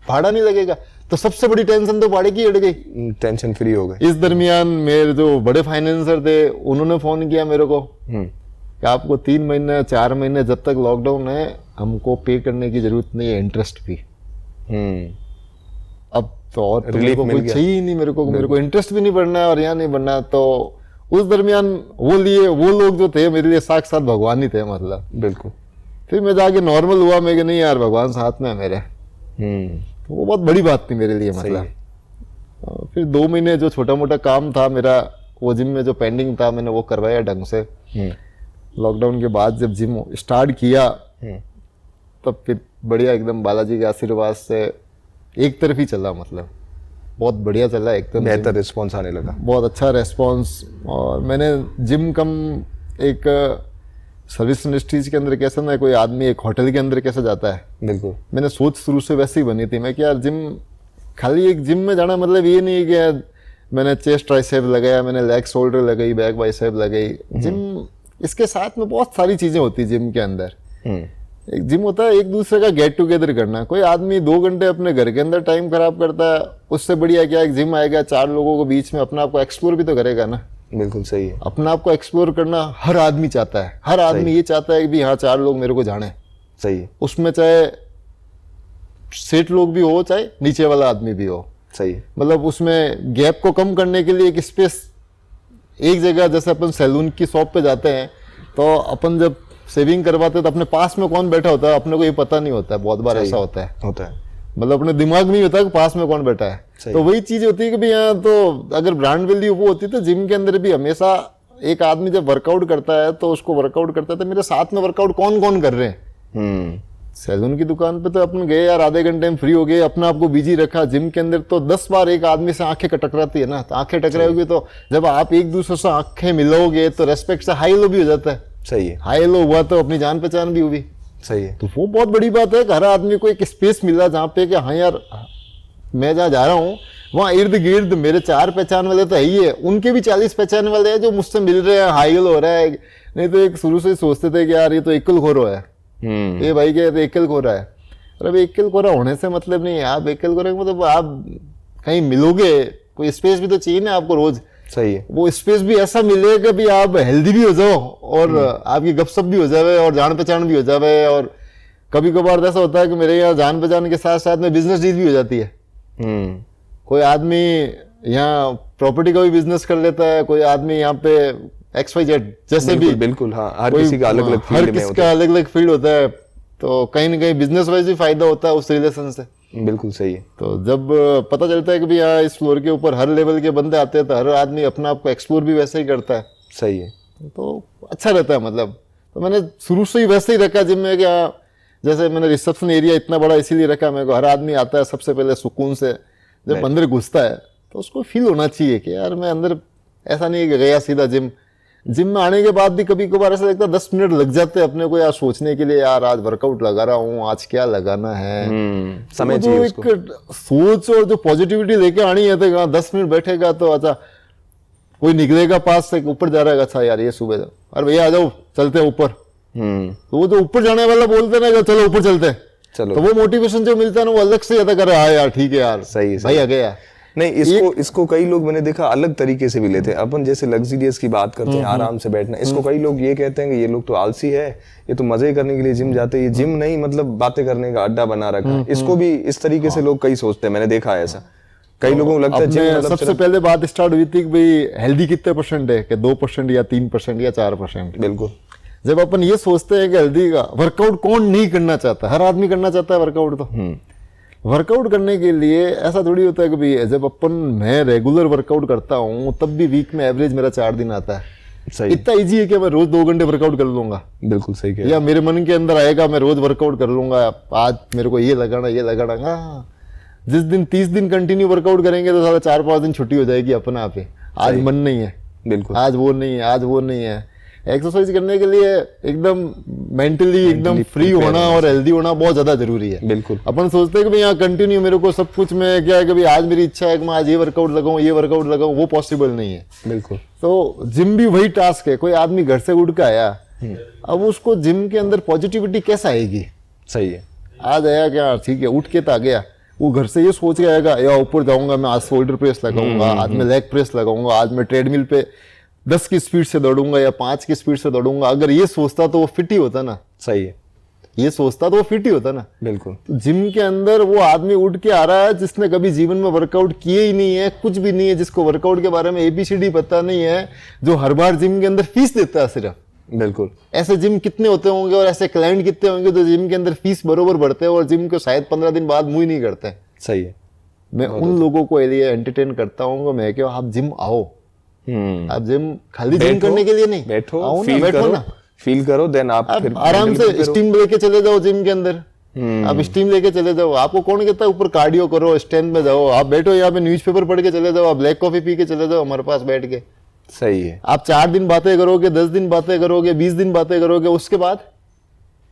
भाड़ा नहीं लगेगा। तो सबसे बड़ी टेंशन तो भाड़े की हट गई, टेंशन फ्री हो गए। इस दरमियान मेरे जो बड़े फाइनेंसर थे उन्होंने फोन किया मेरे को कि आपको 3 महीने 4 महीने जब तक लॉकडाउन है हमको पे करने की जरूरत नहीं है, इंटरेस्ट भी। अब तो और तो मेरे को कोई चाहिए ही नहीं, मेरे को इंटरेस्ट भी नहीं बढ़ना है और यहाँ नहीं बढ़ना। तो उस दरमियान वो लोग जो थे मेरे लिए साक्षात भगवान ही थे, मतलब। बिल्कुल। फिर मैं जाके नॉर्मल हुआ, मैं कि नहीं यार भगवान साथ में है मेरे। तो वो बहुत बड़ी बात थी मेरे लिए, मतलब। फिर 2 महीने जो छोटा मोटा काम था मेरा, वो जिम में जो पेंडिंग था मैंने वो करवाया ढंग से। लॉकडाउन के बाद जब जिम स्टार्ट किया तब फिर बढ़िया एकदम बालाजी के आशीर्वाद से एक तरफ ही चला, मतलब बहुत बढ़िया चला, एकदम बेहतर रिस्पॉन्स आने लगा। बहुत अच्छा रिस्पॉन्स। और मैंने जिम कम एक सर्विस इंडस्ट्रीज के अंदर कैसे ना कोई आदमी एक होटल के अंदर कैसे जाता है, बिल्कुल मैंने सोच शुरू से वैसे ही बनी थी। मैं कि यार जिम खाली एक जिम में जाना मतलब ये नहीं है कि मैंने चेस्ट ट्राइसेप लगाया, मैंने लेग शोल्डर लगाई, बैक बाइसेप लगाई। जिम इसके साथ में बहुत सारी चीजें होती है जिम के अंदर। एक जिम होता है एक दूसरे का गेट टुगेदर करना। कोई आदमी 2 घंटे अपने घर के अंदर टाइम खराब करता है, उससे बढ़िया क्या एक जिम आएगा, 4 लोगों को बीच में अपना आपको एक्सप्लोर भी तो करेगा ना। बिल्कुल सही है। अपना आपको एक्सप्लोर करना हर आदमी चाहता है, हर आदमी ये चाहता है कि भी हाँ 4 लोग मेरे को जाने। सही है। उसमें चाहे सेठ लोग भी हो चाहे नीचे वाला आदमी भी हो। सही है। मतलब उसमें गैप को कम करने के लिए एक स्पेस, एक जगह जैसे अपन सैलून की शॉप पे जाते हैं तो अपन जब सेविंग करवाते हैं तो अपने पास में कौन बैठा होता है अपने को ये पता नहीं होता है। बहुत बार ऐसा होता है मतलब अपने दिमाग में ही होता है कि पास में कौन बैठा है। तो वही चीज होती है कि भी यहाँ तो अगर ब्रांड वैल्यू वो होती है तो जिम के अंदर भी हमेशा एक आदमी जब वर्कआउट करता है तो उसको वर्कआउट करता है तो मेरे साथ में वर्कआउट कौन कौन कर रहे हैं। सैलून की दुकान पे तो अपन गए यार, आधे घंटे में फ्री हो गए, अपना आपको बिजी रखा। जिम के अंदर तो 10 बार एक आदमी से आंखें टकराती है ना, तो आंखें टकराओगी तो जब आप एक दूसरे से आंखें मिलोगे तो रेस्पेक्ट से हाई लो भी हो जाता है। सही है। हाई लो हुआ तो अपनी जान पहचान भी हुई। सही है। तो वो बहुत बड़ी बात है कि हर आदमी को एक स्पेस मिला जहाँ पे कि हाँ यार मैं जहाँ जा रहा हूँ वहाँ इर्द गिर्द मेरे 4 पहचान वाले तो है ही है, उनके भी 40 पहचान वाले हैं जो मुझसे मिल रहे हैं, हाई हो रहा है। नहीं तो एक शुरू से ही सोचते थे कि यार ये तो एकल खोर है, ये भाई क्या एकल खोरा है। और अब एकल खोरा होने से मतलब नहीं है, आप एकल खोरा मतलब आप कहीं मिलोगे, कोई स्पेस भी तो चाहिए ना आपको रोज। सही है। वो स्पेस भी ऐसा मिले कि भी आप हेल्दी भी हो जाओ और आपकी गपशप भी हो जावे और जान पहचान भी हो जावे। और कभी कभार ऐसा होता है कि मेरे यहाँ जान पहचान के साथ साथ में बिजनेस डील भी हो जाती है। कोई आदमी यहाँ प्रॉपर्टी का भी बिजनेस कर लेता है, कोई आदमी यहाँ पे XYZ जैसे भी। बिल्कुल हाँ, हर किसी का अलग अलग फील्ड में होता है। तो कहीं ना कहीं बिजनेस वाइज भी फायदा होता है उस रिलेशन से। बिल्कुल सही है। तो जब पता चलता है कि भैया इस फ्लोर के ऊपर हर लेवल के बंदे आते हैं तो हर आदमी अपना आप को एक्सप्लोर भी वैसे ही करता है, सही है। तो अच्छा रहता है मतलब। तो मैंने शुरू से ही वैसे ही रखा जिम में, क्या जैसे मैंने रिसेप्शन एरिया इतना बड़ा इसीलिए रखा, मेरे को हर आदमी आता है सबसे पहले सुकून से जब अंदर घुसता है तो उसको फील होना चाहिए कि यार मैं अंदर, ऐसा नहीं कि गया सीधा जिम में आने के बाद भी कभी कभार ऐसा लगता है 10 मिनट लग जाते हैं अपने को यार सोचने के लिए, यार आज वर्कआउट लगा रहा हूँ, आज क्या लगाना है। समय तो चाहिए जो उसको। एक सोच और जो पॉजिटिविटी लेके आनी है तो 10 मिनट बैठेगा तो अच्छा कोई निकलेगा पास से ऊपर जा रहा है, अच्छा यार ये सुबह अरे भैया आ जाओ चलते हैं ऊपर, तो वो जो ऊपर जाने वाला बोलते हैं ना चलो ऊपर चलते हैं, चलो, तो वो मोटिवेशन जो मिलता है ना वो अलग से ज्यादा कर रहा है, यार ठीक है यार सही भाई आ गया। नहीं, इसको कई लोग मैंने देखा अलग तरीके से भी लेते हैं। अपन जैसे लग्जरियस की बात करते हैं, आराम से बैठना, इसको कई लोग ये कहते हैं कि ये लोग तो आलसी है, ये तो मजे करने के लिए जिम जाते हैं, ये जिम नहीं मतलब बातें करने का अड्डा बना रखा है। इसको भी इस तरीके से लोग कई सोचते हैं, मैंने देखा है ऐसा। कई लोगों को लगता है जिम मतलब सबसे पहले बात स्टार्ट हुई थी कि भाई हेल्दी कितने % है, कि 2% या 3% या 4%। बिल्कुल। जब अपन ये सोचते हैं कि हेल्दी का वर्कआउट कौन नहीं करना चाहता, हर आदमी करना चाहता है वर्कआउट। तो वर्कआउट करने के लिए ऐसा थोड़ी होता है कि भाई जब मैं रेगुलर वर्कआउट करता हूँ तब भी वीक में एवरेज मेरा 4 दिन आता है। सही। इतना इजी है कि मैं रोज 2 घंटे वर्कआउट कर लूंगा। बिल्कुल सही कह, या मेरे मन के अंदर आएगा मैं रोज वर्कआउट कर लूंगा, आज मेरे को ये लगाना। हाँ, जिस दिन 30 दिन कंटिन्यू वर्कआउट करेंगे तो सारा 4-5 दिन छुट्टी हो जाएगी अपने आप ही। आज मन नहीं है, बिल्कुल, आज वो नहीं है। एक्सरसाइज करने के लिए एकदम मेंटली एकदम फ्री होना और हेल्दी होना बहुत ज्यादा जरूरी है। बिल्कुल। अपन सोचते हैं कि भाई यहाँ कंटिन्यू मेरे को सब कुछ में क्या है कि भाई आज मेरी इच्छा है कि मैं आज ये वर्कआउट लगाऊं, वो पॉसिबल नहीं है। बिल्कुल। तो जिम भी वही टास्क है। कोई आदमी घर से उठ के आया, अब उसको जिम के अंदर पॉजिटिविटी कैसे आएगी? सही है। आज आया क्या, ठीक है, उठ के तो आ गया, वो घर से ये सोच के आएगा या ऊपर जाऊंगा मैं, आज शोल्डर प्रेस लगाऊंगा, आज मैं लेग प्रेस लगाऊंगा, आज मैं ट्रेडमिल पे 10 की स्पीड से दौड़ूंगा या 5 की स्पीड से दौड़ूंगा। अगर ये सोचता तो वो फिट ही होता ना। सही है। ये सोचता तो वो फिट ही होता ना। बिल्कुल। तो जिम के अंदर वो आदमी उठ के आ रहा है जिसने कभी जीवन में वर्कआउट किए ही नहीं है, कुछ भी नहीं है, जिसको वर्कआउट के बारे में ABCD पता नहीं है, जो हर बार जिम के अंदर फीस देता है सिर्फ। बिल्कुल। ऐसे जिम कितने होते होंगे और ऐसे क्लाइंट कितने होंगे जो जिम के अंदर फीस बरोबर भरते हैं और जिम को शायद 15 दिन बाद मुंह ही नहीं करते। सही है। मैं उन लोगों को लिए एंटरटेन करता हूँ, मैं क्या आप जिम आओ, आप जिम खाली जिम करने के लिए नहीं, बैठो, आओ ना, फील बैठो करो, ना, फील करो, देन आप फिर आराम से स्टीम लेके चले जाओ जिम के अंदर। आप स्टीम लेके चले जाओ, आपको कौन कहता है ऊपर कार्डियो करो, स्ट्रेंथ में जाओ, आप बैठो यहाँ पे न्यूज़पेपर पढ़ के चले जाओ, आप ब्लैक कॉफी पी के चले जाओ हमारे पास बैठ के। सही है। आप 4 दिन बातें करोगे, 10 दिन बातें करोगे, 20 दिन बातें करोगे, उसके बाद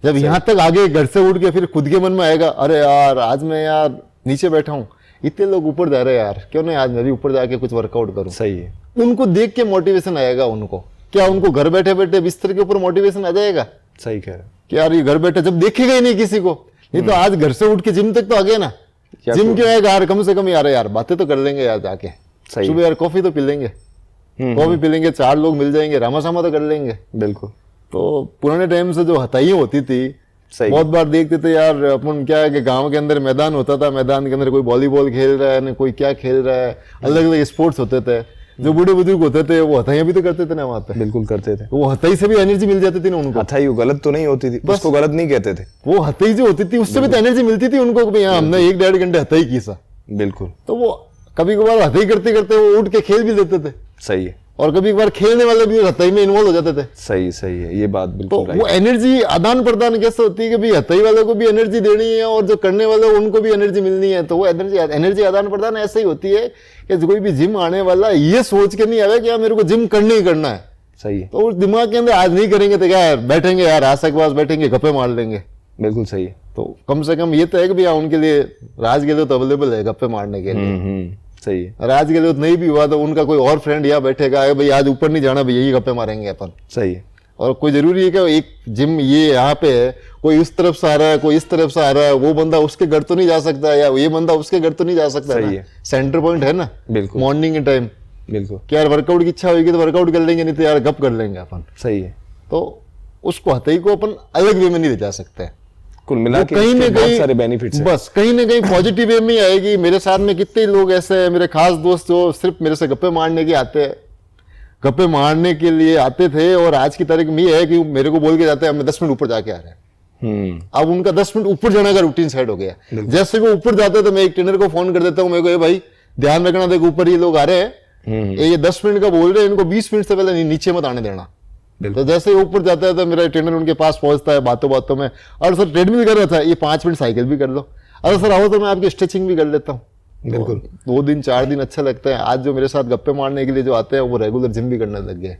जब यहाँ तक आगे घर से उठ के फिर खुद के मन में आएगा, अरे यार आज मैं यार नीचे बैठा हूँ, इतने लोग ऊपर जा रहे हैं यार, क्यों नहीं आज मैं भी ऊपर जाके कुछ वर्कआउट करूँ। सही है। उनको देख के मोटिवेशन आएगा उनको। क्या उनको घर बैठे बैठे बिस्तर के ऊपर मोटिवेशन आ जाएगा सही कह रहे हो कि यार ये घर बैठे, जब देखेगा ही नहीं किसी को, नहीं तो आज घर से उठ के जिम तक तो आ गया ना। जिम क्यों आएगा यार, कम से कम यार बातें तो कर लेंगे यार जाके, सुबह यार कॉफी तो पी लेंगे, कॉफी पी लेंगे, 4 लोग मिल जाएंगे, रामासामा तो कर लेंगे। बिल्कुल। तो पुराने टाइम से जो हताइयाँ होती थी, बहुत बार देखते थे यार अपन, क्या है कि गांव के अंदर मैदान होता था, मैदान के अंदर कोई वॉलीबॉल खेल रहा है ना कोई क्या खेल रहा है, अलग अलग स्पोर्ट्स होते थे। जो बूढ़े बुजुर्ग होते थे वो हथाइयाँ भी तो करते थे ना वहाँ पे। बिल्कुल करते थे। वो हथाई से भी एनर्जी मिल जाती थी ना उनको। हथाई गलत तो नहीं होती थी, उसको गलत नहीं कहते थे, वो हथाई जो होती थी उससे भी तो एनर्जी मिलती थी उनको कि हमने 1-1.5 घंटे हथाई की सा। बिल्कुल। तो वो कभी कभार हथाई करते करते वो उठ के खेल भी लेते थे। सही है। और कभी कभार खेलने वाले भी हथाई में इन्वॉल्व हो जाते थे। सही सही है, ये बात तो बिल्कुल वो एनर्जी आदान प्रदान कैसे होती है कि भाई हथाई वाले को भी एनर्जी देनी है और जो करने वाले उनको भी एनर्जी मिलनी है। तो वो एनर्जी आदान प्रदान ऐसे ही होती है कि कोई भी जिम आने वाला ये सोच के नहीं आवे कि यार मेरे को जिम करना ही करना है। सही है। तो उस दिमाग के अंदर आज नहीं करेंगे तो क्या यार बैठेंगे यार आशा के पास बैठेंगे गप्पे मार लेंगे। बिल्कुल सही है। तो कम से कम ये तो है कि भैया उनके लिए राज के लिए तो अवेलेबल है गप्पे मारने के लिए। सही है। और आज के लिए नहीं भी हुआ तो उनका कोई और फ्रेंड यहाँ बैठेगा, भाई आज ऊपर नहीं जाना, भैया यही गप्पे मारेंगे अपन। सही है। और कोई जरूरी है कि एक जिम ये यहाँ पे है, कोई इस तरफ से आ रहा है, कोई इस तरफ से आ रहा है, वो बंदा उसके घर तो नहीं जा सकता या ये बंदा उसके घर तो नहीं जा सकता। सही है। सेंटर पॉइंट है ना। बिल्कुल। मॉर्निंग के टाइम बिल्कुल। कि यार वर्कआउट की इच्छा होगी तो वर्कआउट कर लेंगे, नहीं तो यार गप कर लेंगे अपन। सही है। तो उसको हथई को अपन अलग वे में नहीं ले जा सकते। कुल मिला के कहीं न बहुत सारे बेनिफिट्स हैं। बस कहीं ना कहीं पॉजिटिव वे में ही आएगी। मेरे साथ में कितने लोग ऐसे हैं, मेरे खास दोस्त जो सिर्फ मेरे से गप्पे मारने के आते हैं, गप्पे मारने के लिए आते थे और आज की तारीख में ये है कि मेरे को बोल के जाते हैं हम 10 मिनट ऊपर जाके आ रहे हैं। अब उनका 10 मिनट ऊपर जाने का रूटीन सेट हो गया। जैसे वो ऊपर जाते तो मैं एक ट्रेनर को फोन कर देता हूँ, मेरे को, ये भाई ध्यान रखना, देखो ऊपर ये लोग आ रहे हैं, ये 10 मिनट का बोल रहे हैं, इनको 20 मिनट से पहले नीचे मत आने देना। तो जैसे ही ऊपर जाता है तो मेरा ट्रेनर उनके पास पहुंचता है बातों बातों में, और सर ट्रेडमिल कर रहा था, ये 5 मिनट साइकिल भी कर लो, अरे सर आओ तो मैं आपकी स्ट्रेचिंग भी कर लेता हूँ। बिल्कुल। 2 दिन 4 दिन अच्छा लगता है। आज जो मेरे साथ गप्पे मारने के लिए जो आते हैं वो रेगुलर जिम भी करने लग गए।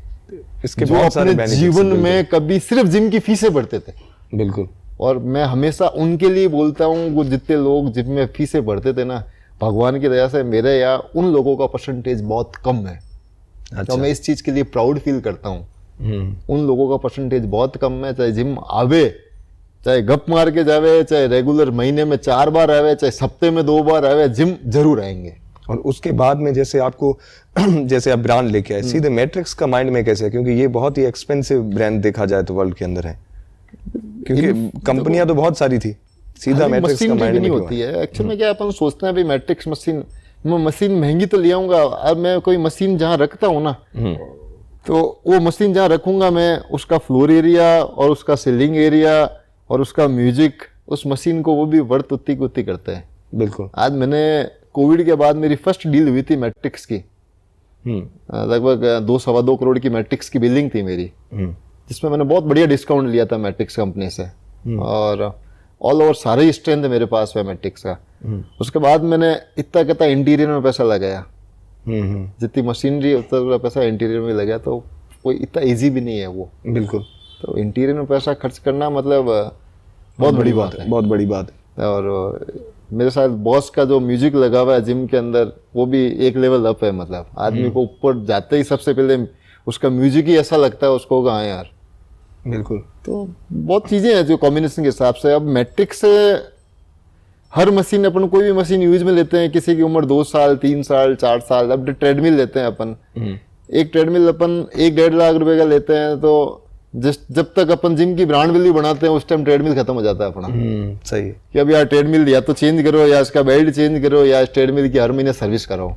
इसके जो बहुत सारे अपने benefits जीवन हैं, में कभी सिर्फ जिम की फीसें भरते थे, बिल्कुल। और मैं हमेशा उनके लिए बोलता हूँ, वो जितने लोग जिम में फीसें भरते थे ना, भगवान की दया से मेरे यहाँ उन लोगों का परसेंटेज बहुत कम है। तो मैं इस चीज के लिए प्राउड फील करता हूँ। उन लोगों का परसेंटेज बहुत कम है, चाहे जिम आवे, चाहे गप मार के जावे, चाहे रेगुलर महीने में 4 बार आवे, चाहे हफ्ते में 2 बार आवे, जिम जरूर आएंगे। और उसके बाद में जैसे आपको जैसे आप ब्रांड लेके आए, सीधे मैट्रिक्स का माइंड में कैसे है? क्योंकि ये बहुत ही एक्सपेंसिव ब्रांड देखा जाए तो वर्ल्ड के अंदर है, क्योंकि कंपनियां तो बहुत सारी थी, सीधा मैट्रिक्स का माइंड में होती है। एक्चुअली में क्या अपन सोचते हैं भाई मैट्रिक्स मशीन, मैं मशीन महंगी तो ले आऊंगा, अब मैं कोई मशीन जहाँ रखता हूँ ना, तो वो मशीन जहाँ रखूंगा मैं, उसका फ्लोर एरिया और उसका सीलिंग एरिया और उसका म्यूजिक, उस मशीन को वो भी वर्थ उतनी की उतनी करते हैं। बिल्कुल। आज मैंने कोविड के बाद मेरी फर्स्ट डील हुई थी मैट्रिक्स की, लगभग 2-2.25 करोड़ की मैट्रिक्स की बिलिंग थी मेरी, जिसमें मैंने बहुत बढ़िया डिस्काउंट लिया था मैट्रिक्स कंपनी से, और ऑल ओवर सारे ही स्ट्रेंथ मेरे पास है मैट्रिक्स का। उसके बाद मैंने इतना कहता इंटीरियर में पैसा लगाया, जितनी मशीनरी उतना पैसा इंटीरियर में लगाया, तो कोई इतना इजी भी नहीं है वो। बिल्कुल। तो इंटीरियर में पैसा खर्च करना मतलब बहुत बड़ी बात है, बहुत बड़ी बात है। और मेरे साथ बॉस का जो म्यूजिक लगा हुआ है जिम के अंदर, वो भी एक लेवल अप है। मतलब आदमी को ऊपर जाते ही सबसे पहले उसका म्यूजिक ही ऐसा लगता है उसको, हाँ यार। बिल्कुल। तो बहुत चीजें हैं जो कॉम्बिनेशन के हिसाब से। अब मैट्रिक्स से हर मशीन, अपन कोई भी मशीन यूज में लेते हैं, किसी की उम्र 2 साल 3 साल 4 साल। अब ट्रेडमिल लेते हैं अपन, एक ट्रेडमिल अपन 1-1.5 लाख रुपए का लेते हैं, तो जब तक अपन जिम की ब्रांड वैल्यू बनाते हैं उस टाइम ट्रेडमिल खत्म हो जाता है अपना। सही है कि अब यार ट्रेडमिल या तो चेंज करो, या इसका बेल्ट चेंज करो, या इस ट्रेडमिल की हर महीने सर्विस करो।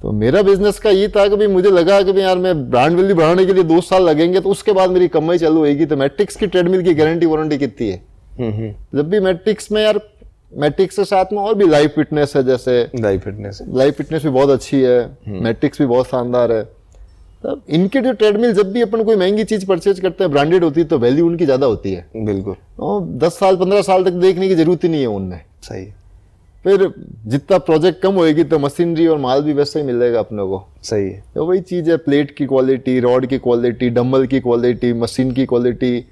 तो मेरा बिजनेस का ये था कि भाई मुझे लगा कि भाई यार मैं ब्रांड वैल्यू बढ़ाने के लिए 2 साल लगेंगे, तो उसके बाद मेरी कमाई चालू होगी। तो मैट्रिक्स की ट्रेडमिल की गारंटी वारंटी कितनी है? जब भी मैट्रिक्स में यार, मैट्रिक्स के साथ में और भी लाइव फिटनेस है, जैसे लाइव फिटनेस भी बहुत अच्छी है, मैट्रिक्स भी बहुत शानदार है। तब इनके जो ट्रेडमिल, जब भी अपन कोई महंगी चीज परचेज करते हैं, ब्रांडेड होती है, तो वैल्यू उनकी ज्यादा होती है। बिल्कुल। 10 साल 15 साल तक देखने की जरूरत ही नहीं है उनमें। सही। फिर जितना प्रोजेक्ट कम होएगी तो मशीनरी और माल भी वैसे ही मिलेगा अपने को। सही है। तो वही चीज है, प्लेट की क्वालिटी, रॉड की क्वालिटी, डंबल की क्वालिटी, मशीन की क्वालिटी,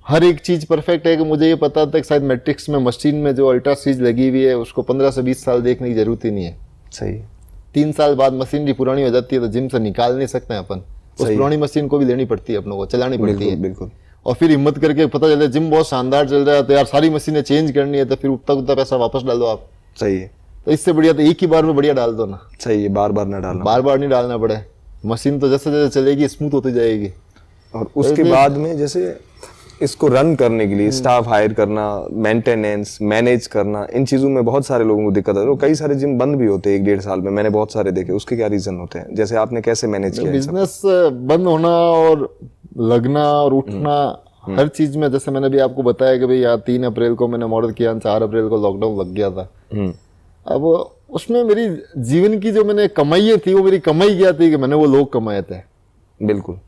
हर एक चीज परफेक्ट है। कि मुझे ये पता था कि शायद मैट्रिक्स में मशीन में जो अल्ट्रा सीज लगी हुई है, उसको 15 से 20 साल देखने की जरूरत ही नहीं है। सही। 3 साल बाद मशीनरी पुरानी हो जाती है, तो जिम से निकाल नहीं सकते हैं अपन, उस पुरानी मशीन को भी लेनी पड़ती है अपनों को, चलानी पड़ती है। बिल्कुल। और फिर हिम्मत करके पता चलता है जिम बहुत शानदार चल रहा है, तो यार सारी मशीनें चेंज करनी है, तो फिर उतना पैसा वापस डाल दो आप। सही है। तो इससे बढ़िया तो एक ही बार में बढ़िया डाल दो ना। सही है, बार बार ना डालना, बार बार नहीं डालना पड़े। मशीन तो जैसे जैसे चलेगी स्मूथ होती जाएगी। और उसके बाद में जैसे इसको रन करने के लिए स्टाफ हायर करना, मेंटेनेंस, मैनेज करना, इन चीजों में बहुत सारे लोगों को दिक्कत है। और कई सारे जिम बंद भी होते हैं 1-1.5 साल में, मैंने बहुत सारे देखे। उसके क्या रीजन होते हैं? जैसे आपने कैसे मैनेज किया? बिजनेस बंद होना और लगना और उठना हर चीज में, जैसे मैंने भी आपको बताया कि भाई यार 3 अप्रैल को मैंने मॉडल किया, 4 अप्रैल को लॉकडाउन लग गया था। अब उसमें मेरी जीवन की जो मैंने कमाई थी, वो मेरी कमाई क्या थी कि मैंने वो लोग कमाए थे। बिल्कुल।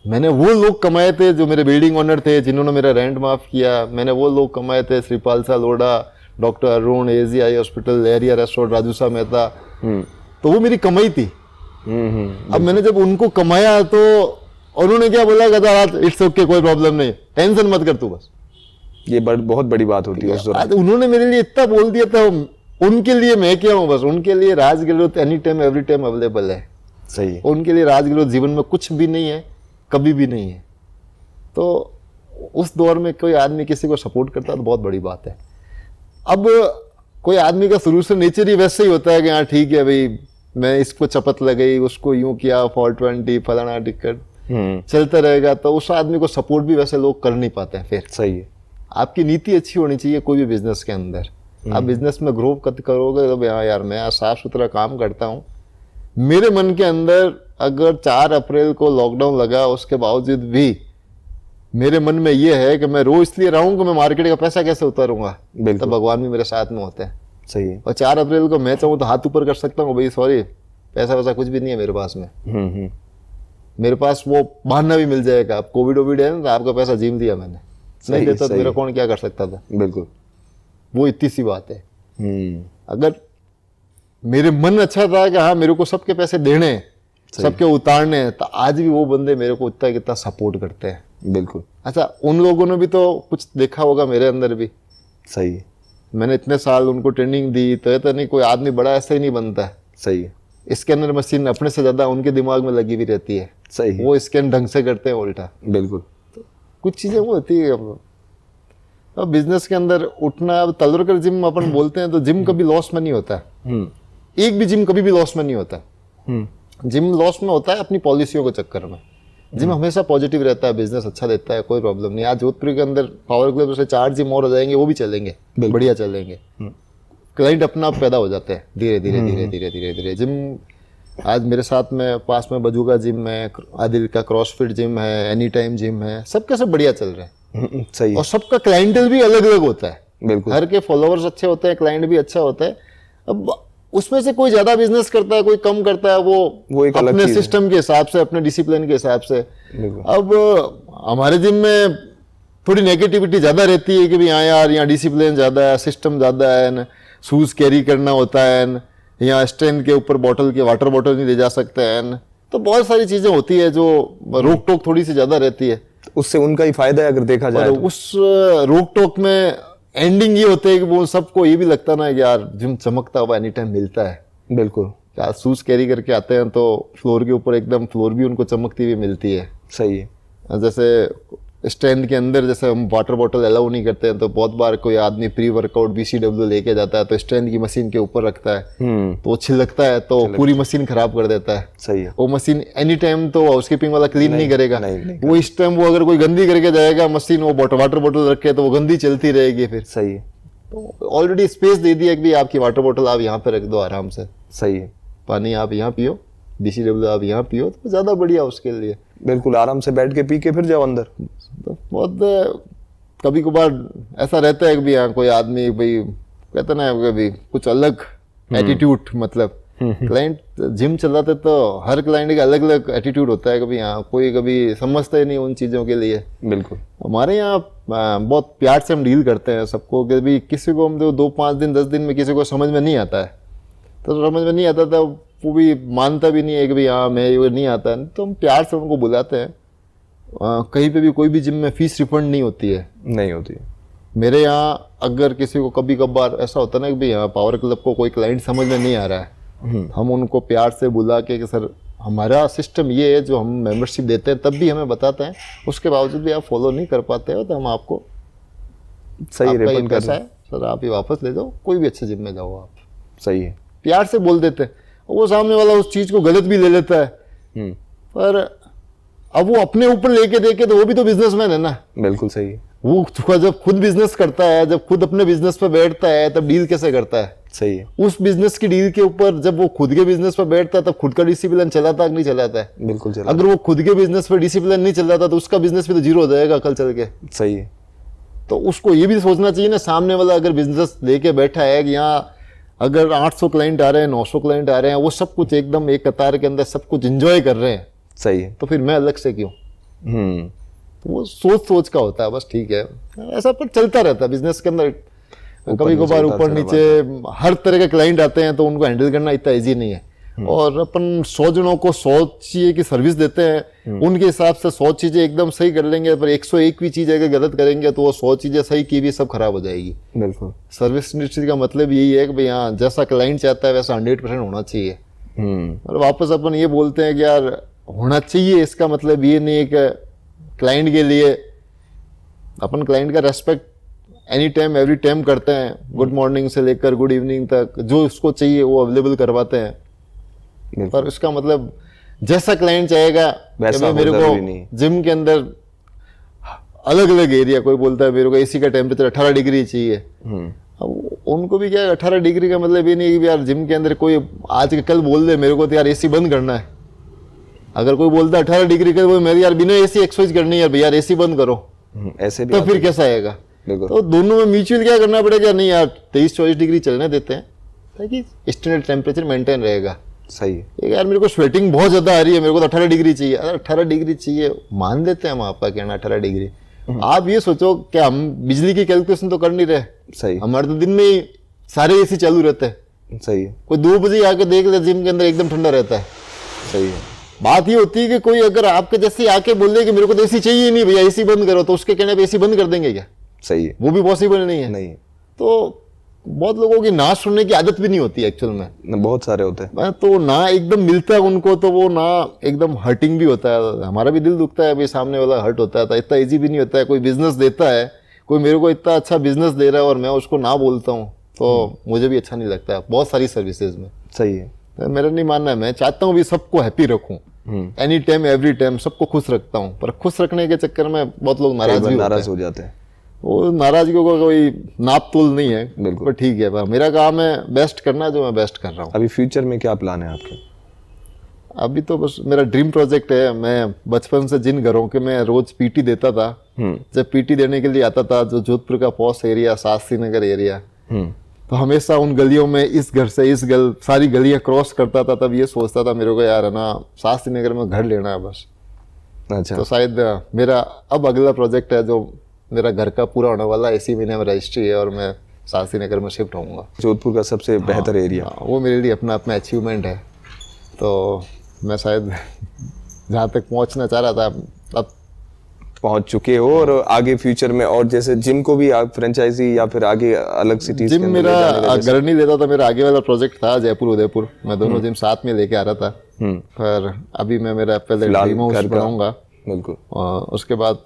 मैंने वो लोग कमाए थे जो मेरे बिल्डिंग ओनर थे, जिन्होंने मेरा रेंट माफ किया। मैंने वो लोग कमाए थे, Shripal sa Lodha, doctor Arun, AGI hospital, Lahariya restaurant, Raju sa Mehta. तो वो मेरी कमाई थी। अब मैंने जब उनको कमाया तो उन्होंने क्या बोला, कहता इट्स ओके, कोई प्रॉब्लम नहीं, टेंशन मत कर तू बस। ये बहुत बड़ी बात होती है उस दौरान। उन्होंने मेरे लिए इतना बोल दिया था, उनके लिए मैं क्या हूँ बस। उनके लिए Raj Gehlot any time every time available है। सही है। उनके लिए राज गहलोत जीवन में कुछ भी नहीं है, कभी भी नहीं है। तो उस दौर में कोई आदमी किसी को सपोर्ट करता है तो बहुत बड़ी बात है। अब कोई आदमी का शुरू से नेचर ही वैसे ही होता है कि हाँ ठीक है भाई, मैं इसको चपत लगाई, उसको यूं किया, 420 फलाना टिकट चलता रहेगा, तो उस आदमी को सपोर्ट भी वैसे लोग कर नहीं पाते हैं। फिर सही है। आपकी नीति अच्छी होनी चाहिए कोई भी बिजनेस के अंदर। आप बिजनेस में ग्रो करोगे तो हाँ यार मैं साफ सुथरा काम करता हूँ। मेरे मन के अंदर अगर 4 अप्रैल को लॉकडाउन लगा, उसके बावजूद भी मेरे मन में ये है कि मैं रो इसलिए रहा हूँ कि मैं मार्केट का पैसा कैसे उतारूंगा, बिल्कुल। तब भगवान भी मेरे साथ में होते हैं। सही है। और 4 अप्रैल को मैं चाहूँ तो हाथ ऊपर कर सकता हूँ, भाई सॉरी पैसा वैसा कुछ भी नहीं है मेरे पास में। मेरे पास वो बहाना भी मिल जाएगा, अब कोविड वोविड है ना तो आपका पैसा जिम दिया मैंने, नहीं देता तो मेरा कौन क्या कर सकता था। बिल्कुल, वो इतनी सी बात है। अगर मेरे मन अच्छा था कि हाँ मेरे को सबके पैसे देने, सबके उतारने, तो आज भी वो बंदे मेरे को उतना कितना सपोर्ट करते हैं। बिल्कुल। अच्छा, उन लोगों ने भी तो कुछ देखा होगा मेरे अंदर भी। सही है। मैंने इतने साल उनको ट्रेनिंग दी, तो नहीं कोई आदमी बड़ा ऐसा ही नहीं बनता है। सही है। स्कैनर मशीन अपने से ज्यादा उनके दिमाग में लगी हुई रहती है। सही है। वो स्कैन ढंग से करते हैं उल्टा। बिल्कुल। तो कुछ चीजें वो होती है। अब बिजनेस के अंदर उठना, अब तलवरकर जिम अपन बोलते हैं तो जिम कभी लॉस में नहीं होता है। एक भी जिम कभी भी लॉस में नहीं होता। जिम लॉस में होता है अपनी पॉलिसियों के चक्कर में। जिम हमेशा पॉजिटिव रहता है, बिजनेस अच्छा देता है, कोई प्रॉब्लम नहीं। आज जोधपुर के अंदर पावर क्लब से 4 जिम और हो जाएंगे, वो भी चलेंगे, बढ़िया चलेंगे। क्लाइंट अपना आप पैदा हो जाते हैं धीरे धीरे धीरे धीरे धीरे धीरे। जिम आज मेरे साथ में पास में बजूगा जिम है, आदिल का क्रॉसफिट जिम है, एनी टाइम जिम है, सबके सब बढ़िया चल रहे हैं। सही है। और सबका क्लाइंटल भी अलग अलग होता है। बिल्कुल। हर के फॉलोअर्स अच्छे होते हैं, क्लाइंट भी अच्छा होता है। अब उसमें से कोई ज्यादा बिजनेस करता है, कोई कम करता है, वो एक अलग अपने चीज है। सिस्टम के हिसाब से, अपने डिसिप्लिन के हिसाब से। अब हमारे जिम में थोड़ी नेगेटिविटी ज्यादा रहती है कि भाई हाँ यार यहाँ डिसिप्लिन ज्यादा है, सिस्टम ज्यादा है, शूज कैरी करना होता है, यहाँ स्टैंड के ऊपर बॉटल के वाटर बॉटल नहीं ले जा सकते हैं। तो बहुत सारी चीजें होती है जो रोक टोक थोड़ी सी ज्यादा रहती है। उससे उनका ही फायदा है अगर देखा जाए तो। उस रोक टोक में एंडिंग ये होते है कि वो सबको ये भी लगता ना कि यार जिम चमकता हुआ एनी टाइम मिलता है। बिल्कुल। यार शूज कैरी करके आते हैं तो फ्लोर के ऊपर एकदम फ्लोर भी उनको चमकती हुई मिलती है। सही है। जैसे स्टैंड के अंदर जैसे हम वाटर बॉटल अलाउ नहीं करते हैं, तो बहुत बार कोई आदमी प्री वर्कआउट BCW लेके जाता है तो स्टैंड की मशीन के ऊपर रखता है, तो छिलकता है तो पूरी मशीन खराब कर देता है। सही है। वो मशीन एनी टाइम तो हाउसकीपिंग वाला क्लीन नहीं करेगा। नहीं वो इस टाइम वो अगर कोई गंदी करके जाएगा मशीन, वो वाटर बॉटल रखे तो वो गंदी चलती रहेगी फिर। सही है। तो ऑलरेडी स्पेस दे दिया कि भाई आपकी वाटर बॉटल आप यहाँ पे रख दो आराम से, सही है। पानी आप यहाँ पियो, BCW आप यहाँ पियो, तो ज्यादा बढ़िया उसके लिए। बिल्कुल, आराम से बैठ के पी के फिर जाओ अंदर। तो बहुत कभी कभार ऐसा रहता है कि भी हाँ कोई आदमी भाई कहता ना कभी कुछ अलग एटीट्यूड, मतलब क्लाइंट जिम चलाते तो हर क्लाइंट का अलग अलग एटीट्यूड होता है। कभी हाँ कोई कभी समझता ही नहीं उन चीज़ों के लिए। बिल्कुल। हमारे यहाँ बहुत प्यार से हम डील करते हैं सबको, कि भी किसी को हम 2-5 दिन 10 दिन में किसी को समझ में नहीं आता है तो समझ में नहीं आता था, वो भी मानता भी नहीं है कि भाई हाँ मैं ये नहीं आता है, तो हम प्यार से उनको बुलाते हैं। कहीं पे भी कोई भी जिम में फीस रिफंड नहीं होती है। नहीं होती है। मेरे यहाँ अगर किसी को कभी कभार ऐसा होता है ना कि भाई हाँ पावर क्लब को कोई क्लाइंट समझ में नहीं आ रहा है, हम उनको प्यार से बुला के कि सर हमारा सिस्टम ये है, जो हम मेंबरशिप देते हैं तब भी हमें बताते हैं, उसके बावजूद भी आप फॉलो नहीं कर पाते हो तो हम आपको सही रिफंड कर पैसा है सर आप ये वापस ले जाओ, कोई भी अच्छे जिम में जाओ आप। सही है। प्यार से बोल देते हैं। वो सामने वाला उस चीज को गलत भी ले लेता है, पर अब वो अपने ऊपर लेके देखे तो वो भी तो बिजनेसमैन है ना। बिल्कुल सही है। वो जब खुद बिजनेस करता है, जब खुद अपने बिजनेस पे बैठता है, तब डील कैसे करता है। सही है। उस बिजनेस की डील के ऊपर जब वो खुद के बिजनेस पे बैठता है तब खुद का डिसिप्लिन चलाता है कि नहीं चलाता है। बिल्कुल चला। अगर वो खुद के बिजनेस पे डिसिप्लिन नहीं चलाता तो उसका बिजनेस भी तो जीरो हो जाएगा कल चल के। सही है। तो उसको ये भी सोचना चाहिए ना, सामने वाला अगर बिजनेस लेके बैठा है कि यहाँ अगर 800 क्लाइंट आ रहे हैं, 900 क्लाइंट आ रहे हैं, वो सब कुछ एकदम एक कतार के अंदर सब कुछ एंजॉय कर रहे हैं, सही है। तो फिर मैं अलग से क्यों। तो वो सोच का होता है बस। ठीक है, ऐसा पर चलता रहता है बिजनेस के अंदर। कभी कभार ऊपर नीचे हर तरह के क्लाइंट आते हैं तो उनको हैंडल करना इतना इजी नहीं है। और अपन 100 जनों को 100 चीजें की सर्विस देते हैं, उनके हिसाब से 100 चीजें एकदम सही कर लेंगे, पर 101 भी चीज अगर गलत करेंगे तो वो 100 चीजें सही की भी सब खराब हो जाएगी। बिल्कुल। सर्विस इंडस्ट्री का मतलब यही है कि भाई हाँ जैसा क्लाइंट चाहता है वैसा 100% होना चाहिए। और वापस अपन ये बोलते हैं कि यार होना चाहिए, इसका मतलब ये नहीं है कि क्लाइंट के लिए अपन क्लाइंट का respect any time every time करते हैं, गुड मॉर्निंग से लेकर गुड इवनिंग तक जो उसको चाहिए वो अवेलेबल करवाते हैं। पर इसका मतलब जैसा क्लाइंट चाहेगा वैसा मेरे को जिम के अंदर अलग अलग एरिया, कोई बोलता है मेरे को एसी का टेम्परेचर 18 डिग्री चाहिए। अब उनको भी क्या है, 18 डिग्री का मतलब ये नहीं कि यार जिम के अंदर कोई आज के कल बोल दे मेरे को तो यार एसी बंद करना है, अगर कोई बोलता है 18 डिग्री का, वो मेरी यार बिना एसी एक्सरसाइज करनी है यार भैया, एसी बंद करो, ऐसे भी तो फिर कैसा आएगा? बिल्कुल। तो दोनों में म्यूचुअल क्या करना पड़ेगा, नहीं यार 23-24 डिग्री चलने देते हैं ताकि स्टैंडर्ड टेम्परेचर मेंटेन रहेगा। सही है। यार मेरे को स्वेटिंग बहुत ज्यादा आ रही है, मेरे को तो 18 डिग्री चाहिए। अगर 18 डिग्री चाहिए मान देते हैं हम आपका कहना 18 डिग्री। आप ये सोचो कि हम बिजली की कैलकुलेशन तो कर नहीं रहे, सही हमारे तो दिन में ही सारे एसी चालू रहते हैं। सही है। कोई 2 बजे आके देख ले जिम के अंदर एकदम ठंडा रहता है। सही है। बात ये होती है कि कोई अगर आपके जैसे आके बोल दे कि मेरे को तो एसी चाहिए ही नहीं भैया, एसी बंद करो, तो उसके कहने पे एसी बंद कर देंगे क्या? सही है। वो भी पॉसिबल नहीं है। नहीं, तो बहुत लोगों की ना सुनने की आदत भी नहीं होती एक्चुअल में। बहुत सारे होते हैं। तो ना एकदम मिलता है उनको, तो वो ना एकदम हर्टिंग भी होता है। हमारा भी दिल दुखता है, अभी सामने वाला हर्ट होता है। तो इतना इजी भी नहीं होता है। कोई बिजनेस देता है, कोई मेरे को इतना अच्छा बिजनेस दे रहा है और मैं उसको ना बोलता हूँ, तो मुझे भी अच्छा नहीं लगता है बहुत सारी सर्विसेज में। सही है। तो मेरा नहीं मानना है, मैं चाहता हूँ भी सबको हैप्पी रखूँ, एनी टाइम एवरी टाइम सबको खुश रखता हूँ। पर खुश रखने के चक्कर में बहुत लोग नाराज हो जाते हैं। वो नाराजगी को कोई नाप तोल नहीं है। बिल्कुल। पर ठीक है, मेरा काम है बेस्ट करना, जो मैं बेस्ट कर रहा हूँ। अभी फ्यूचर में क्या प्लान है आपके? अभी तो बस मेरा ड्रीम प्रोजेक्ट है। मैं बचपन से जिन घरों के मैं रोज पीटी देता था, जब पीटी देने के लिए आता था, जो जोधपुर का posh area, Shastri Nagar area, तो हमेशा उन गलियों में इस घर से इस सारी गलियां क्रॉस करता था। तब ये सोचता था मेरे को यार है ना शास्त्री नगर में घर लेना है बस। अच्छा। तो शायद मेरा अब अगला प्रोजेक्ट है, जो मेरा घर का पूरा होने वाला, इसी महीने में रजिस्ट्री है और मैं शास्त्री नगर में शिफ्ट होऊंगा। जोधपुर का सबसे बेहतर एरिया। वो मेरे लिए अपना अचीवमेंट है। तो मैं शायद जहाँ तक पहुँचना चाह रहा था अब पहुंच चुके हो, और आगे फ्यूचर में और जैसे जिम को भी आप फ्रेंचाइजी या फिर आगे अलग सिटीज जिम मेरा घर नहीं देता था। मेरा आगे वाला प्रोजेक्ट था जयपुर उदयपुर, मैं दोनों जिम साथ में लेके आ रहा था। पर अभी मैं मेरा पहले ड्रीम हाउस बनाऊंगा। बिल्कुल। और उसके बाद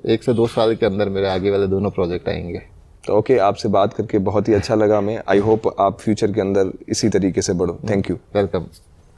1 से 2 साल के अंदर मेरे आगे वाले दोनों प्रोजेक्ट आएंगे। तो ओके, आपसे बात करके बहुत ही अच्छा लगा। मैं आई होप आप फ्यूचर के अंदर इसी तरीके से बढ़ो। Thank you. वेलकम।